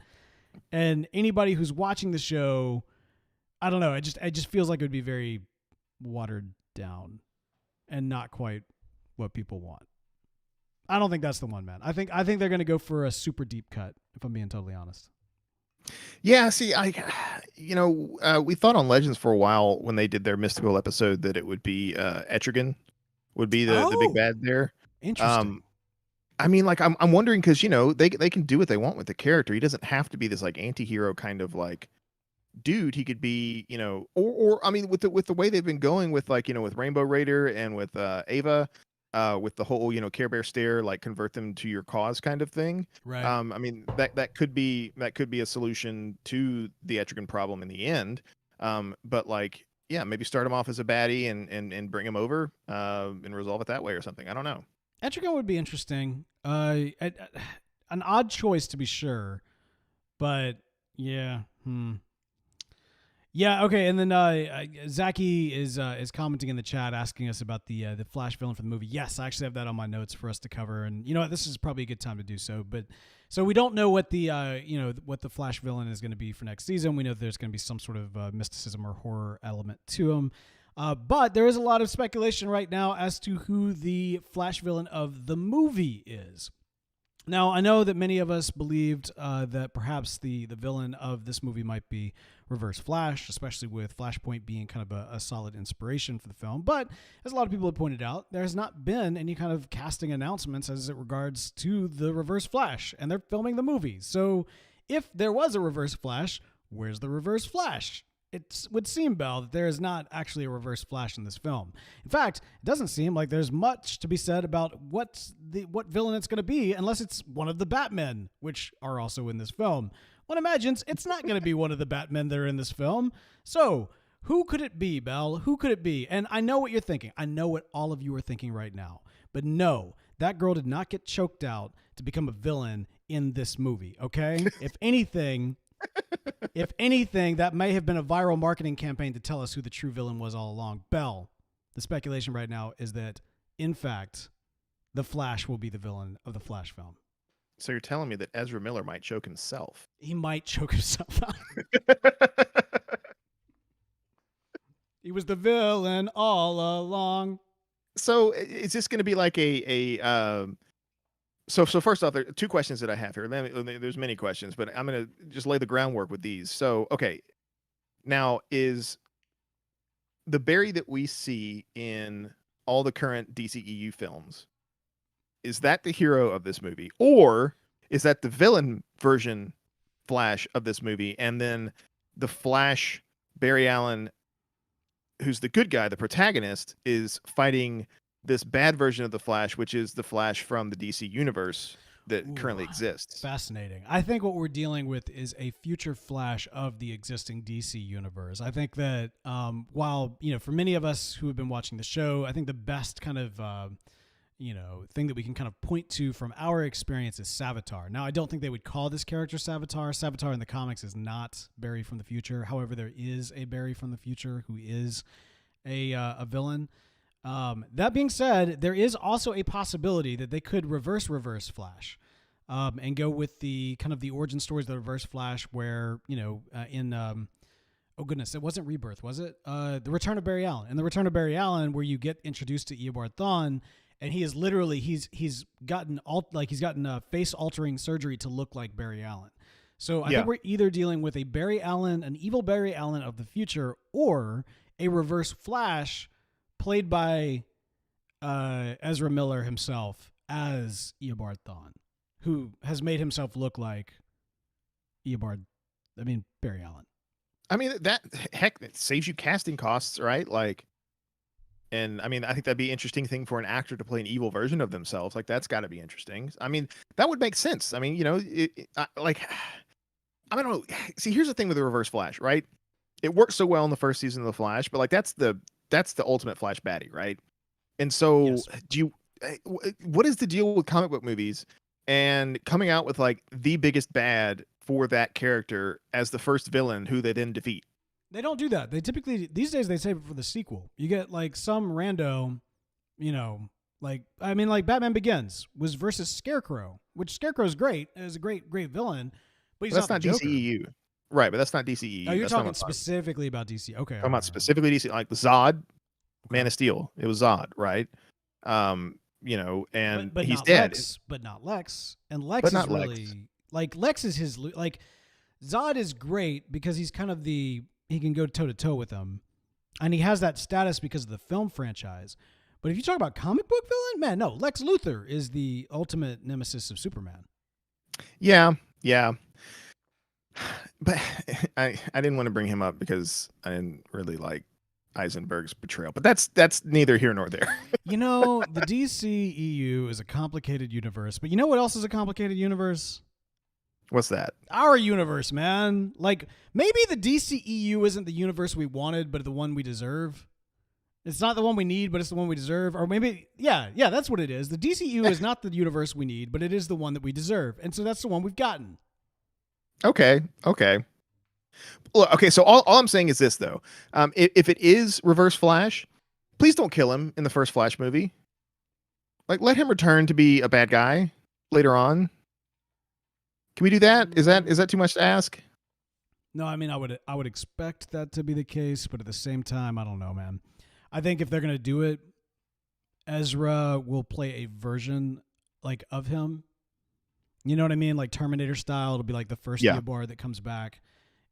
And anybody who's watching the show, I don't know, it just feels like it would be very watered down and not quite what people want. I don't think that's the one, man. I think they're going to go for a super deep cut, if I'm being totally honest. Yeah, see, we thought on Legends for a while when they did their mystical episode that it would be Etrigan would be the big bad there. Interesting. I mean, like, I'm wondering because they can do what they want with the character. He doesn't have to be this like anti-hero kind of like dude. He could be, or I mean, with the way they've been going with like with Rainbow Raider and with Ava. With the whole, Care Bear stare, like convert them to your cause kind of thing. Right. I mean, that could be a solution to the Etrigan problem in the end. But like, yeah, maybe start him off as a baddie and bring him over and resolve it that way or something. I don't know. Etrigan would be interesting. An odd choice to be sure, but Yeah. Yeah. Okay. And then Zachy is commenting in the chat asking us about the Flash villain for the movie. Yes, I actually have that on my notes for us to cover. And you know what? This is probably a good time to do so. But so we don't know what the what the Flash villain is going to be for next season. We know there's going to be some sort of mysticism or horror element to him. But there is a lot of speculation right now as to who the Flash villain of the movie is. Now, I know that many of us believed that perhaps the villain of this movie might be Reverse Flash, especially with Flashpoint being kind of a solid inspiration for the film. But as a lot of people have pointed out, there has not been any kind of casting announcements as it regards to the Reverse Flash, and they're filming the movie. So if there was a Reverse Flash, where's the Reverse Flash? It would seem, Bell, that there is not actually a Reverse Flash in this film. In fact, it doesn't seem like there's much to be said about what villain it's going to be unless it's one of the Batmen, which are also in this film. One imagines it's not going to be one of the Batmen that are in this film. So who could it be, Bell? Who could it be? And I know what you're thinking. I know what all of you are thinking right now. But no, that girl did not get choked out to become a villain in this movie, okay? If anything, that may have been a viral marketing campaign to tell us who the true villain was all along. Bell, the speculation right now is that, in fact, the Flash will be the villain of the Flash film. So you're telling me that Ezra Miller might choke himself? He might choke himself out. He was the villain all along. So is this going to be like So first off, there are two questions that I have here. There's many questions, but I'm going to just lay the groundwork with these. So, okay, now is the Barry that we see in all the current DCEU films, is that the hero of this movie? Or is that the villain version Flash of this movie? And then the Flash, Barry Allen, who's the good guy, the protagonist, is fighting this bad version of the Flash, which is the Flash from the DC universe that currently exists. Fascinating. I think what we're dealing with is a future Flash of the existing DC universe. I think that while, for many of us who have been watching the show, I think the best kind of, thing that we can kind of point to from our experience is Savitar. Now, I don't think they would call this character Savitar. Savitar in the comics is not Barry from the future. However, there is a Barry from the future who is a villain. That being said, there is also a possibility that they could reverse Flash, and go with the kind of the origin stories of the Reverse Flash, where oh goodness, it wasn't Rebirth, was it? The Return of Barry Allen. In the Return of Barry Allen, where you get introduced to Eobard Thawne, and he is literally he's gotten face altering surgery to look like Barry Allen. So I think we're either dealing with a Barry Allen, an evil Barry Allen of the future, or a Reverse Flash played by Ezra Miller himself as Eobard Thawne, who has made himself look like Barry Allen. I mean, it saves you casting costs, right? And I mean, I think that'd be an interesting thing for an actor to play an evil version of themselves. Like, that's got to be interesting. I mean, that would make sense. I mean, I don't know. See, here's the thing with the Reverse Flash, right? It worked so well in the first season of the Flash, but that's the ultimate Flash baddie, right? And so, yes. What is the deal with comic book movies and coming out with the biggest bad for that character as the first villain who they then defeat? They don't do that. They typically, these days, they save it for the sequel. You get some rando, Batman Begins was versus Scarecrow, which Scarecrow's great. It was a great villain, but that's not DCEU. Right, but that's not DCEU. Oh, you're talking specifically about DC. Okay. I'm talking about specifically DC, like the Zod, Man of Steel. It was Zod, right? And but he's dead. But not Lex. And Lex is really Lex is his Zod is great because he's kind of he can go toe to toe with him, and he has that status because of the film franchise. But if you talk about comic book villain, man, no, Lex Luthor is the ultimate nemesis of Superman. Yeah. But I didn't want to bring him up because I didn't really like Eisenberg's portrayal. But that's neither here nor there. The DCEU is a complicated universe. But you know what else is a complicated universe? What's that? Our universe, man. Maybe the DCEU isn't the universe we wanted, but the one we deserve. It's not the one we need, but it's the one we deserve. Or maybe, yeah, that's what it is. The DCEU is not the universe we need, but it is the one that we deserve. And so that's the one we've gotten. Okay. Okay. Well, okay. So all I'm saying is this though. If it is Reverse Flash, please don't kill him in the first Flash movie. Like, let him return to be a bad guy later on. Can we do that? Is that too much to ask? No, I mean I would expect that to be the case, but at the same time, I don't know, man. I think if they're gonna do it, Ezra will play a version like of him. You know what I mean? Like Terminator style. It'll be like the first Yeah. Eobard that comes back,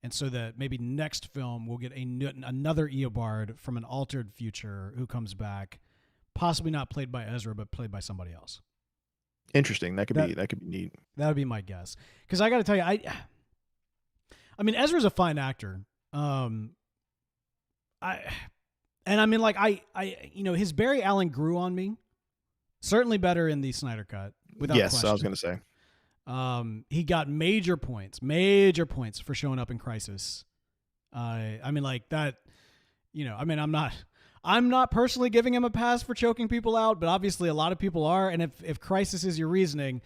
and so that maybe next film we'll get another Eobard from an altered future who comes back, possibly not played by Ezra, but played by somebody else. Interesting. That could be neat. That would be my guess. Because I got to tell you, I mean, Ezra's a fine actor. His Barry Allen grew on me. Certainly better in the Snyder Cut, without Yes, question. I was going to say. He got major points for showing up in Crisis. I'm not personally giving him a pass for choking people out, but obviously a lot of people are. And if Crisis is your reasoning,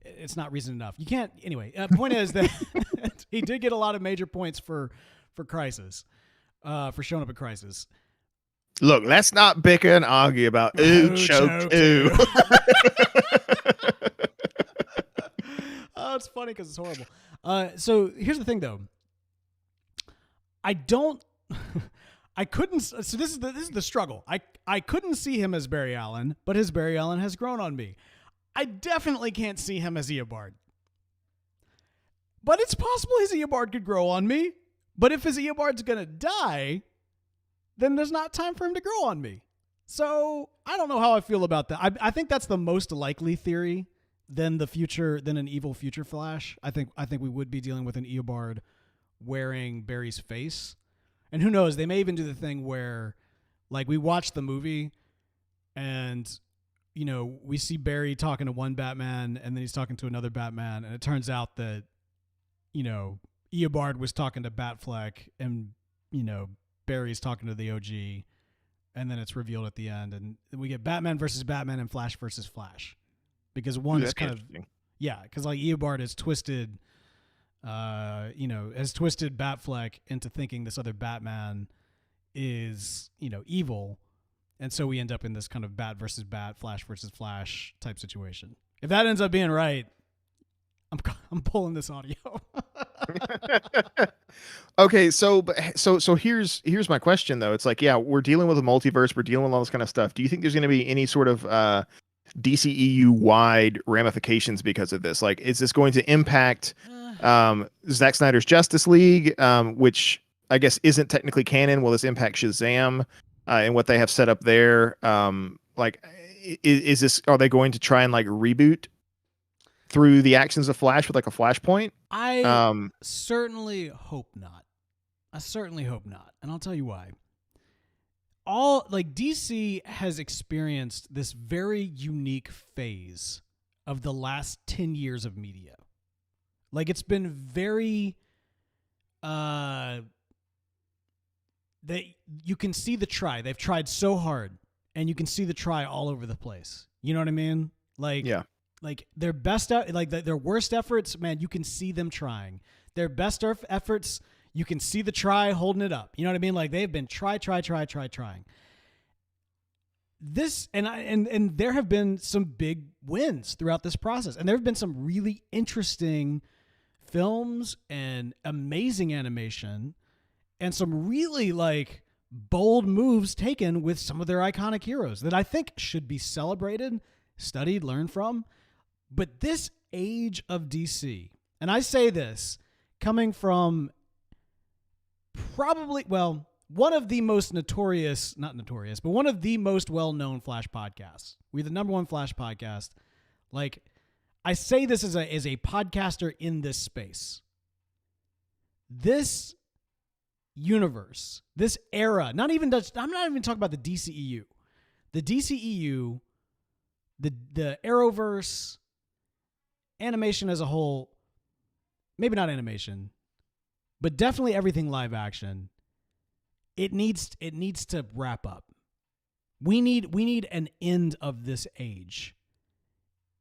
it's not reason enough. You can't. Anyway, point is that he did get a lot of major points for Crisis, for showing up in Crisis. Look, let's not bicker and argue about choked. Ooh. Oh, it's funny because it's horrible. So here's the thing, though. I couldn't. So this is the struggle. I couldn't see him as Barry Allen, but his Barry Allen has grown on me. I definitely can't see him as Eobard. But it's possible his Eobard could grow on me. But if his Eobard's gonna die, then there's not time for him to grow on me. So I don't know how I feel about that. I think that's the most likely theory than an evil future Flash. I think we would be dealing with an Eobard wearing Barry's face. And who knows, they may even do the thing where, like, we watch the movie and, you know, we see Barry talking to one Batman and then he's talking to another Batman, and it turns out that, you know, Eobard was talking to Batfleck and, you know, Barry's talking to the OG, and then it's revealed at the end, and we get Batman versus Batman and Flash versus Flash, because one is kind of, yeah, because like Eobard has twisted Batfleck into thinking this other Batman is, you know, evil, and so we end up in this kind of Bat versus Bat, Flash versus Flash type situation. If that ends up being right, I'm pulling this audio. Okay, so here's my question though. It's like, yeah, we're dealing with a multiverse, we're dealing with all this kind of stuff. Do you think there's going to be any sort of DCEU wide ramifications because of this? Like, is this going to impact Zack Snyder's Justice League, which I guess isn't technically canon? Will this impact Shazam and what they have set up there? Like, are they going to try and like reboot through the actions of Flash with like a Flashpoint? I certainly hope not. And I'll tell you why. DC has experienced this very unique phase of the last 10 years of media. Like, it's been very that you can see the try. They've tried so hard, and you can see the try all over the place. You know what I mean? Like, yeah. Like their best, their worst efforts, man, you can see them trying. Their best efforts, you can see the try holding it up. You know what I mean? Like, they've been trying. This and there have been some big wins throughout this process, and there have been some really interesting films and amazing animation, and some really like bold moves taken with some of their iconic heroes that I think should be celebrated, studied, learned from. But this age of DC, and I say this coming from probably, well, one of the most one of the most well-known Flash podcasts. We're the number one Flash podcast. Like, I say this as a podcaster in this space. This universe, this era, I'm not even talking about the DCEU. The DCEU, the Arrowverse, animation as a whole, maybe not animation, but definitely everything live action. It needs to wrap up. We need an end of this age.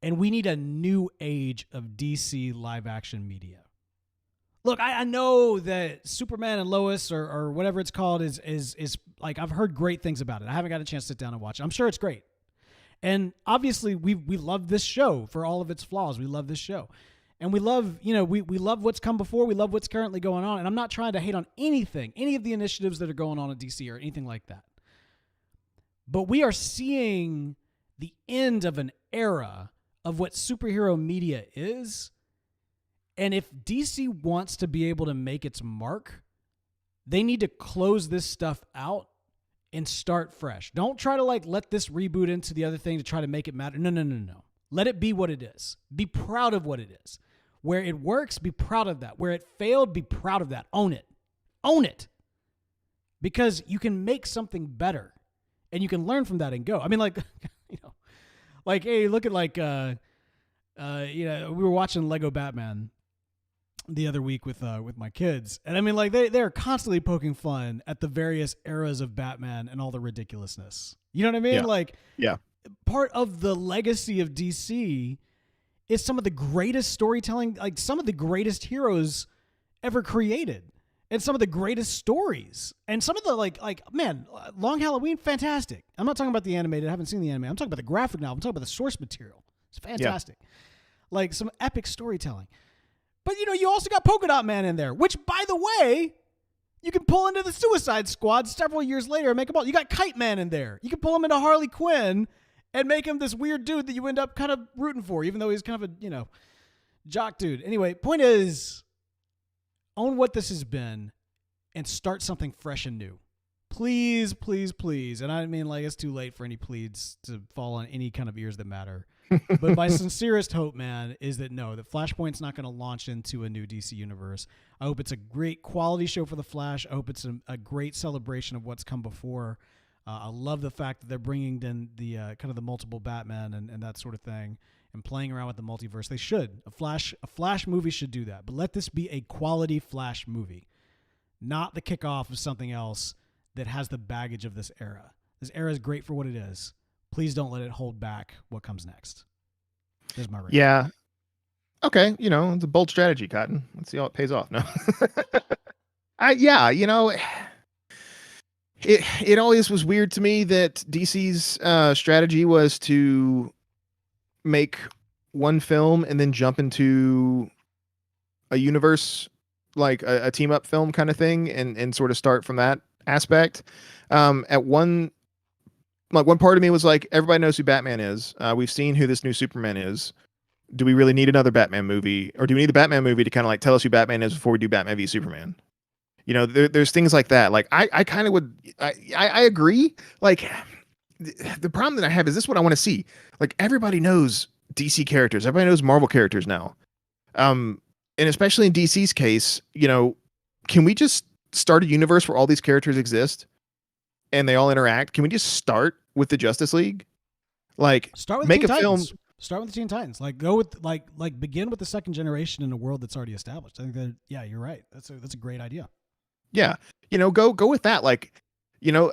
And we need a new age of DC live action media. look, I know that Superman and Lois or whatever it's called is like, I've heard great things about it. I haven't got a chance to sit down and watch it. I'm sure it's great. And obviously we love this show for all of its flaws. We love this show. And we love, we love what's come before. We love what's currently going on. And I'm not trying to hate on anything, any of the initiatives that are going on in DC or anything like that. But we are seeing the end of an era of what superhero media is. And if DC wants to be able to make its mark, they need to close this stuff out and start fresh. Don't try to let this reboot into the other thing to try to make it matter. No. Let it be what it is. Be proud of what it is. Where it works, be proud of that. Where it failed, be proud of that. Own it. Own it. Because you can make something better and you can learn from that and go. I mean, hey, look at we were watching Lego Batman the other week with my kids, and I mean, they're constantly poking fun at the various eras of Batman and all the ridiculousness. You know what I mean? Yeah. Part of the legacy of DC is some of the greatest storytelling, some of the greatest heroes ever created, and some of the greatest stories, and some of the man, Long Halloween, fantastic. I'm not talking about the animated. I haven't seen the anime. I'm talking about the graphic novel. I'm talking about the source material. It's fantastic. Yeah. Some epic storytelling. But, you also got Polka Dot Man in there, which, by the way, you can pull into the Suicide Squad several years later and make him all. You got Kite Man in there. You can pull him into Harley Quinn and make him this weird dude that you end up kind of rooting for, even though he's kind of a, jock dude. Anyway, point is, own what this has been and start something fresh and new. Please, please, please. And I mean, it's too late for any pleads to fall on any kind of ears that matter. But my sincerest hope, man, is that that Flashpoint's not going to launch into a new DC universe. I hope it's a great quality show for the Flash. I hope it's a great celebration of what's come before. I love the fact that they're bringing in the kind of the multiple Batman and that sort of thing and playing around with the multiverse. They should. A Flash movie should do that. But let this be a quality Flash movie, not the kickoff of something else that has the baggage of this era. This era is great for what it is. Please don't let it hold back what comes next. There's my rating. Yeah. Okay. It's a bold strategy, Cotton. Let's see how it pays off. No. It always was weird to me that DC's strategy was to make one film and then jump into a universe, like a team up film kind of thing, and sort of start from that aspect. At one part of me was like, everybody knows who Batman is. We've seen who this new Superman is. Do we really need another Batman movie, or do we need the Batman movie to kind of tell us who Batman is before we do Batman v Superman? There's things like that. I kind of would, I agree. The problem that I have is this: what I want to see. Everybody knows DC characters. Everybody knows Marvel characters now. And especially in DC's case, can we just start a universe where all these characters exist and they all interact? Can we just start with the Justice League? Start with make Teen a Titans. film. Start with the Teen Titans. Go with begin with the second generation in a world that's already established. I think that you're right. That's a great idea. Yeah, go with that.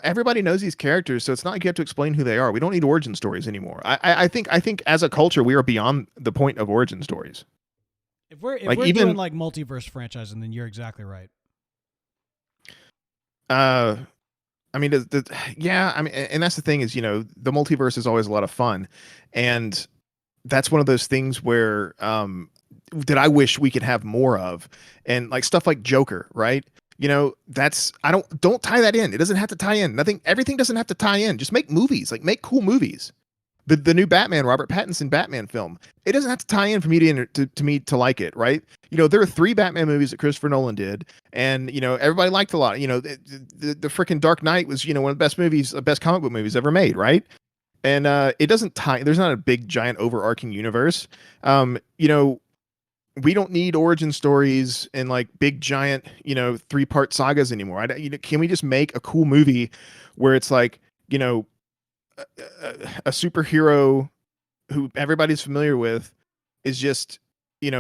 Everybody knows these characters, so it's not like you have to explain who they are. We don't need origin stories anymore. I think as a culture, we are beyond the point of origin stories. If we're doing multiverse franchising, then you're exactly right. I mean, and that's the thing is, the multiverse is always a lot of fun, and that's one of those things where that I wish we could have more of, and stuff like Joker, right? Don't tie that in. It doesn't have to tie in. Everything doesn't have to tie in. Just make movies, make cool movies. The new Batman, Robert Pattinson Batman film, it doesn't have to tie in for me to like it, right? There are 3 Batman movies that Christopher Nolan did, and everybody liked a lot. The freaking Dark Knight was one of the best comic book movies ever made, right? And it doesn't tie. There's not a big giant overarching universe. We don't need origin stories and big giant 3-part sagas anymore. Can we just make a cool movie where it's a superhero who everybody's familiar with is just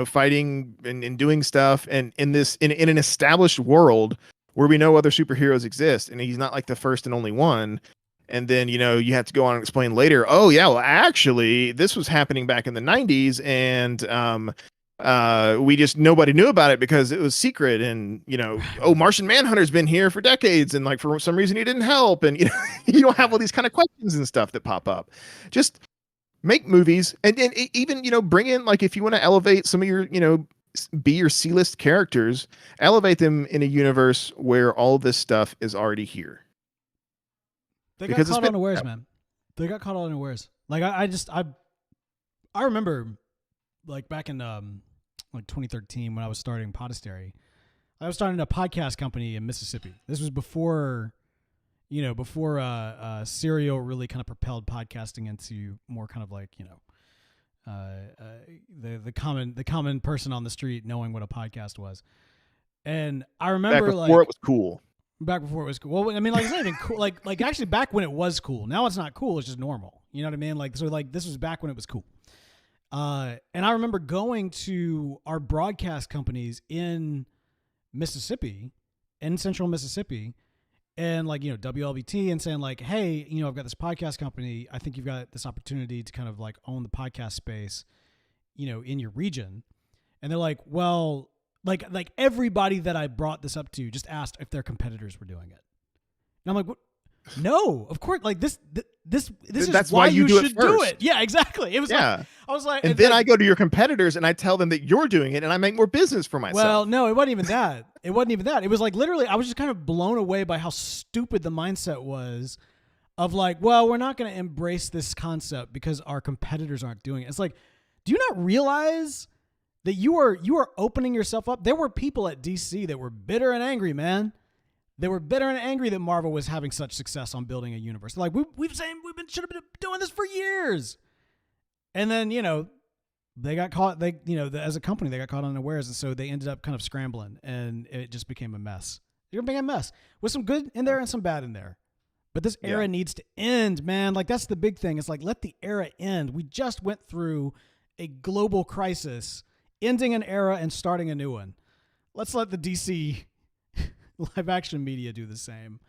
fighting and doing stuff, and in an established world where we know other superheroes exist, and he's not the first and only one. And then you have to go on and explain later, oh yeah, well actually this was happening back in the 90s, and we just nobody knew about it because it was secret, and oh, Martian Manhunter's been here for decades, and like for some reason he didn't help, and you don't have all these kind of questions and stuff that pop up. Just make movies, and even bring in, like, if you want to elevate some of your be your C-list characters, elevate them in a universe where all this stuff is already here. They got caught unawares, man. They got caught unawares. Like I remember, like, back in like 2013 when I was starting Podastery, I was starting a podcast company in Mississippi. This was before Serial really kind of propelled podcasting into more kind of like the common person on the street knowing what a podcast was. And I remember back before it was cool. Back before it was cool. Well, I mean, like, it's not even cool. Like actually back when it was cool. Now it's not cool. It's just normal. You know what I mean? Like, so like this was back when it was cool. And I remember going to our broadcast companies in Mississippi, in central Mississippi, and like, WLBT, and saying like, hey, I've got this podcast company. I think you've got this opportunity to kind of like own the podcast space, in your region. And they're like, well, like everybody that I brought this up to just asked if their competitors were doing it. And I'm like, what? No, of course. Like this is that's why you should do it. Yeah, exactly. It was like, I was like, and then I go to your competitors and I tell them that you're doing it, and I make more business for myself. Well, no, it wasn't even that. It was like literally, I was just kind of blown away by how stupid the mindset was of like, well, we're not going to embrace this concept because our competitors aren't doing it. It's like, do you not realize that you are opening yourself up? There were people at DC that were bitter and angry, man. They were bitter and angry that Marvel was having such success on building a universe. Like, should have been doing this for years. And then, they got caught. As a company, they got caught unawares, and so they ended up kind of scrambling, and it just became a mess. It became a mess with some good in there and some bad in there. But this era needs to end, man. Like, that's the big thing. It's like, let the era end. We just went through a global crisis, ending an era and starting a new one. Let's let the DC live action media do the same.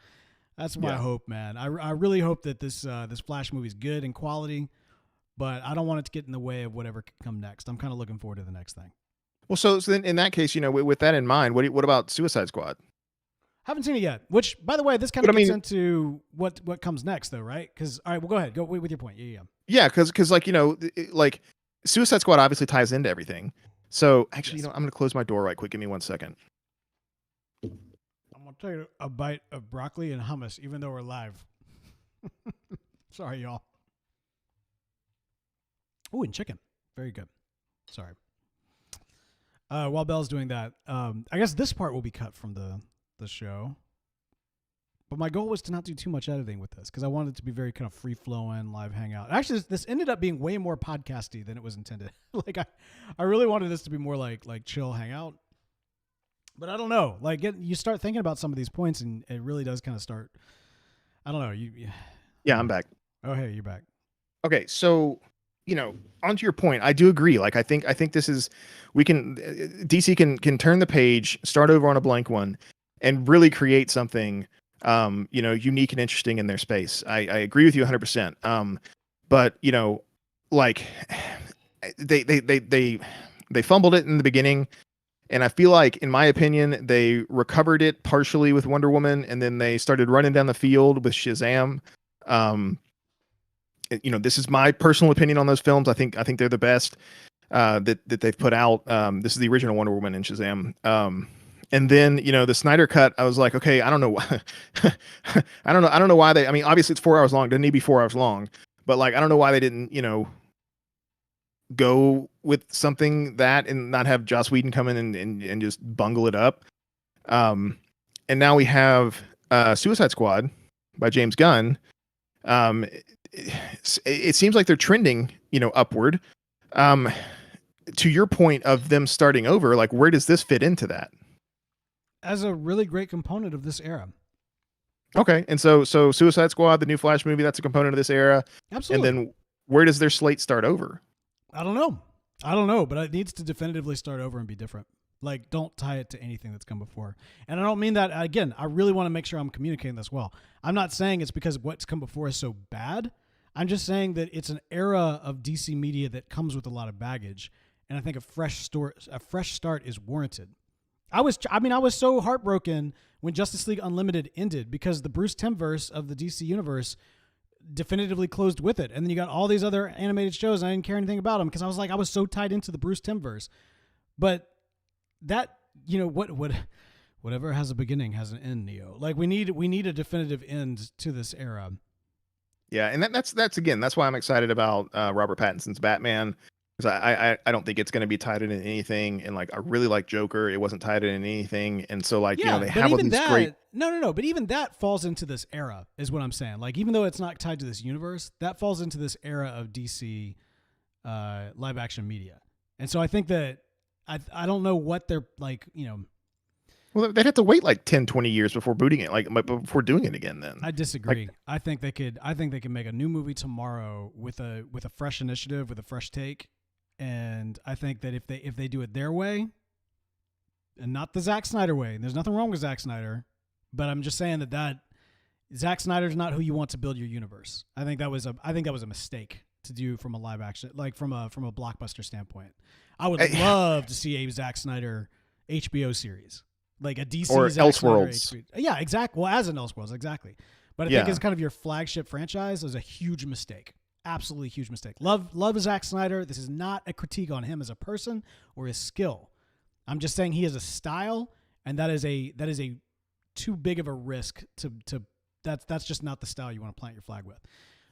That's my hope, man. I really hope that this Flash movie is good and quality, but I don't want it to get in the way of whatever can come next. I'm kind of looking forward to the next thing. Well, so then in that case, with that in mind, what about Suicide Squad? Haven't seen it yet. Which, by the way, this kind of gets into what comes next, though, right? Because all right, well, go ahead, go with your point. Yeah, because like Suicide Squad obviously ties into everything. So actually, I'm going to close my door right quick. Give me 1 second. I'm gonna take a bite of broccoli and hummus, even though we're live. Sorry, y'all. Ooh, and chicken. Very good. Sorry. While Belle's doing that, I guess this part will be cut from the show. But my goal was to not do too much editing with this because I wanted it to be very kind of free-flowing, live hangout. Actually, this ended up being way more podcasty than it was intended. Like, I really wanted this to be more like chill hangout. But I don't know. Like, you start thinking about some of these points, and it really does kind of start. I don't know. Yeah, I'm back. Oh, hey, you're back. Okay, so onto your point, I do agree. Like, I think this is DC can turn the page, start over on a blank one, and really create something, unique and interesting in their space. I agree with you 100%. But like, they fumbled it in the beginning. And I feel like, in my opinion, they recovered it partially with Wonder Woman, and then they started running down the field with Shazam. This is my personal opinion on those films. I think they're the best that they've put out. This is the original Wonder Woman and Shazam. And then the Snyder cut. I was like, okay, I don't know why. I don't know why they. I mean, obviously it's 4 hours long. Doesn't need to be 4 hours long. But like, I don't know why they didn't go with something that and not have Joss Whedon come in and just bungle it up. And now we have Suicide Squad by James Gunn. It seems like they're trending, upward. To your point of them starting over, like, where does this fit into that? As a really great component of this era. Okay, and so Suicide Squad, the new Flash movie, that's a component of this era. Absolutely. And then where does their slate start over? I don't know, but it needs to definitively start over and be different. Like, don't tie it to anything that's come before. And I don't mean that, again, I really want to make sure I'm communicating this well. I'm not saying it's because what's come before is so bad. I'm just saying that it's an era of DC media that comes with a lot of baggage. and I think a fresh start is warranted. I was so heartbroken when Justice League Unlimited ended because the Bruce Timm-verse of the DC universe definitively closed with it. And then you got all these other animated shows, and I didn't care anything about them because I was so tied into the Bruce Timm-verse. But that, whatever has a beginning has an end, Neo. Like we need a definitive end to this era. Yeah, and that's why I'm excited about Robert Pattinson's Batman, because I don't think it's going to be tied into anything, and like I really like Joker. It wasn't tied into anything, and so like they have all these great. No, but even that falls into this era, is what I'm saying. Like even though it's not tied to this universe, that falls into this era of DC live action media, and so I think that I don't know what they're like, Well, they'd have to wait like 10, 20 years before booting it, like before doing it again. Then I disagree. I think they could make a new movie tomorrow with a fresh initiative, with a fresh take, and I think that if they do it their way, and not the Zack Snyder way, and there's nothing wrong with Zack Snyder, but I'm just saying that Zack Snyder's not who you want to build your universe. I think that was a mistake to do from a live action, like from a blockbuster standpoint. I would love to see a Zack Snyder HBO series. Like a DC or Zack Elseworlds. Yeah, exactly. Well, as an Elseworlds, exactly. But I think as kind of your flagship franchise is a huge mistake. Absolutely huge mistake. Love Zack Snyder. This is not a critique on him as a person or his skill. I'm just saying he has a style, and that is a too big of a risk to that's just not the style you want to plant your flag with.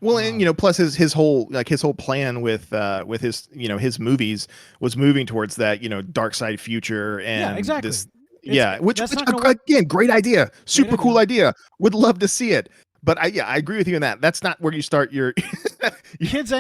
Well, and plus his whole plan with his his movies was moving towards that dark side future and exactly. Which again, great idea, super cool idea. Would love to see it, but I agree with you in that. That's not where you start your kids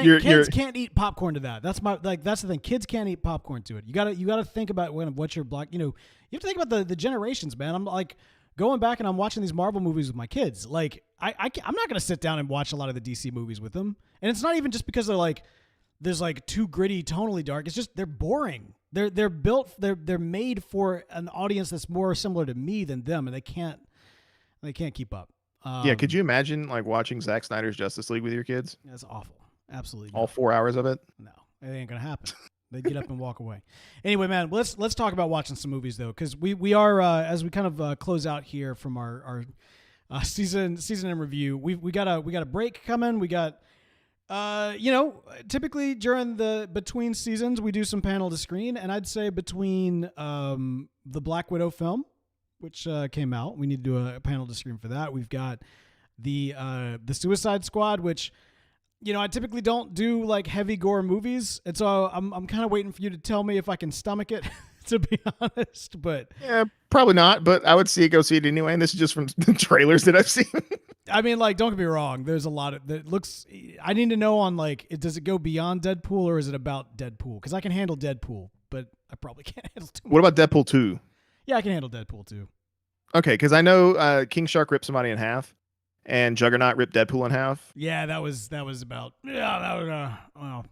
can't eat popcorn to that. That's the thing. Kids can't eat popcorn to it. You gotta think about what your block. You have to think about the generations, man. I'm like going back and I'm watching these Marvel movies with my kids. Like I'm not gonna sit down and watch a lot of the DC movies with them, and it's not even just because there's like too gritty, tonally dark. It's just they're boring. They're built. They're made for an audience that's more similar to me than them, and they can't keep up. Could you imagine like watching Zack Snyder's Justice League with your kids? That's awful. Absolutely. All 4 hours of it? No, it ain't gonna happen. They get up and walk away. Anyway, man, let's talk about watching some movies though, because we are as we kind of close out here from our season in review. We got a break coming. We got. Typically during the between seasons, we do some panel to screen, and I'd say between the Black Widow film, which came out, we need to do a panel to screen for that. We've got the Suicide Squad, which I typically don't do like heavy gore movies, and so I'm kind of waiting for you to tell me if I can stomach it. To be honest, but yeah, probably not. But I would go see it anyway. And this is just from the trailers that I've seen. I mean, like, don't get me wrong. There's a lot of that looks. I need to know on like, does it go beyond Deadpool or is it about Deadpool? Because I can handle Deadpool, but I probably can't handle too much. What about Deadpool 2? Yeah, I can handle Deadpool 2. Okay, because I know King Shark ripped somebody in half, and Juggernaut ripped Deadpool in half. Yeah, that was about. Yeah, that was well.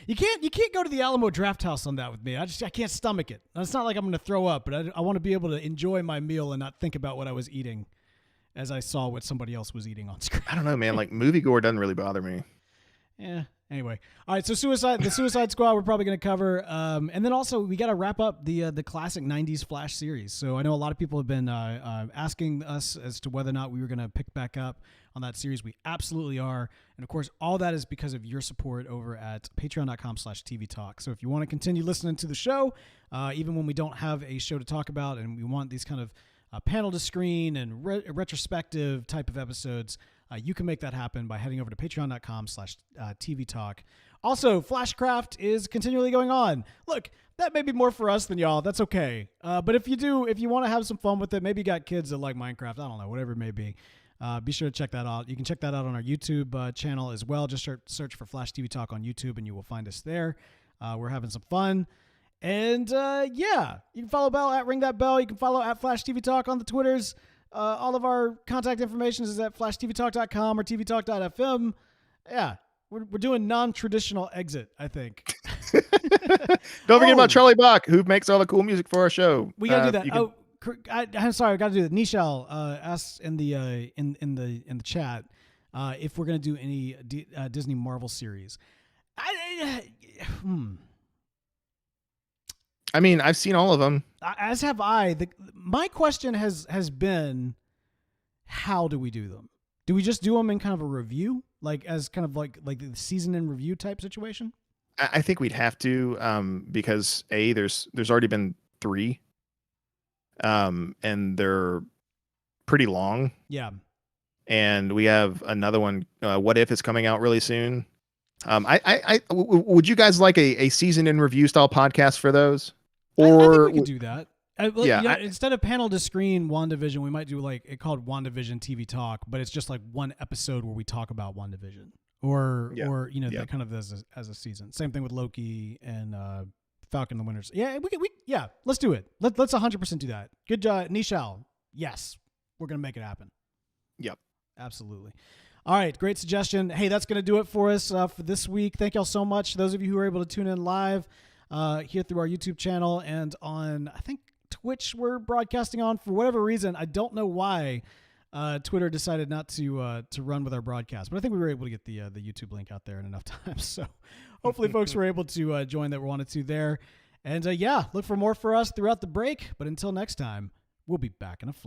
You can't go to the Alamo Drafthouse on that with me. I can't stomach it. It's not like I'm going to throw up, but I want to be able to enjoy my meal and not think about what I was eating as I saw what somebody else was eating on screen. I don't know, man. Like movie gore doesn't really bother me. Yeah. Anyway, all right. So the Suicide Squad, we're probably going to cover, and then also we got to wrap up the classic '90s Flash series. So I know a lot of people have been asking us as to whether or not we were going to pick back up on that series. We absolutely are, and of course, all that is because of your support over at Patreon.com/TV Talk. So if you want to continue listening to the show, even when we don't have a show to talk about, and we want these kind of panel to screen and retrospective type of episodes. You can make that happen by heading over to patreon.com/TV Talk. Also, Flashcraft is continually going on. Look, that may be more for us than y'all. That's okay. But if you want to have some fun with it, maybe you got kids that like Minecraft. I don't know, whatever it may be. Be sure to check that out. You can check that out on our YouTube channel as well. Just search for Flash TV Talk on YouTube and you will find us there. We're having some fun. And you can follow Bell at Ring That Bell. You can follow at Flash TV Talk on the Twitters. All of our contact information is at flashtvtalk.com or tvtalk.fm. Yeah, we're doing non-traditional exit, I think. Don't forget about Charlie Bach, who makes all the cool music for our show. We gotta do that. I'm sorry, I gotta do that. Nishal asks in the chat if we're gonna do any Disney Marvel series. I mean, I've seen all of them. As have I. My question has been, how do we do them? Do we just do them in kind of a review, like as kind of like the season in review type situation? I think we'd have to, because there's already been 3, and they're pretty long. Yeah. And we have another one. What If is coming out really soon. Would you guys like a season in review style podcast for those? Or I think we could do that. Instead of panel to screen WandaVision, we might do like it called WandaVision TV Talk, but it's just like one episode where we talk about WandaVision, or that kind of as a season. Same thing with Loki and Falcon and the Winters. Yeah, let's do it. Let's 100% do that. Good job, Nishal. Yes, we're gonna make it happen. Yep, absolutely. All right, great suggestion. Hey, that's gonna do it for us for this week. Thank y'all so much. Those of you who are able to tune in live here through our YouTube channel and on, I think, Twitch we're broadcasting on for whatever reason. I don't know why Twitter decided not to run with our broadcast, but I think we were able to get the YouTube link out there in enough time. So hopefully folks were able to join that wanted to there. And look for more for us throughout the break. But until next time, we'll be back in a flash.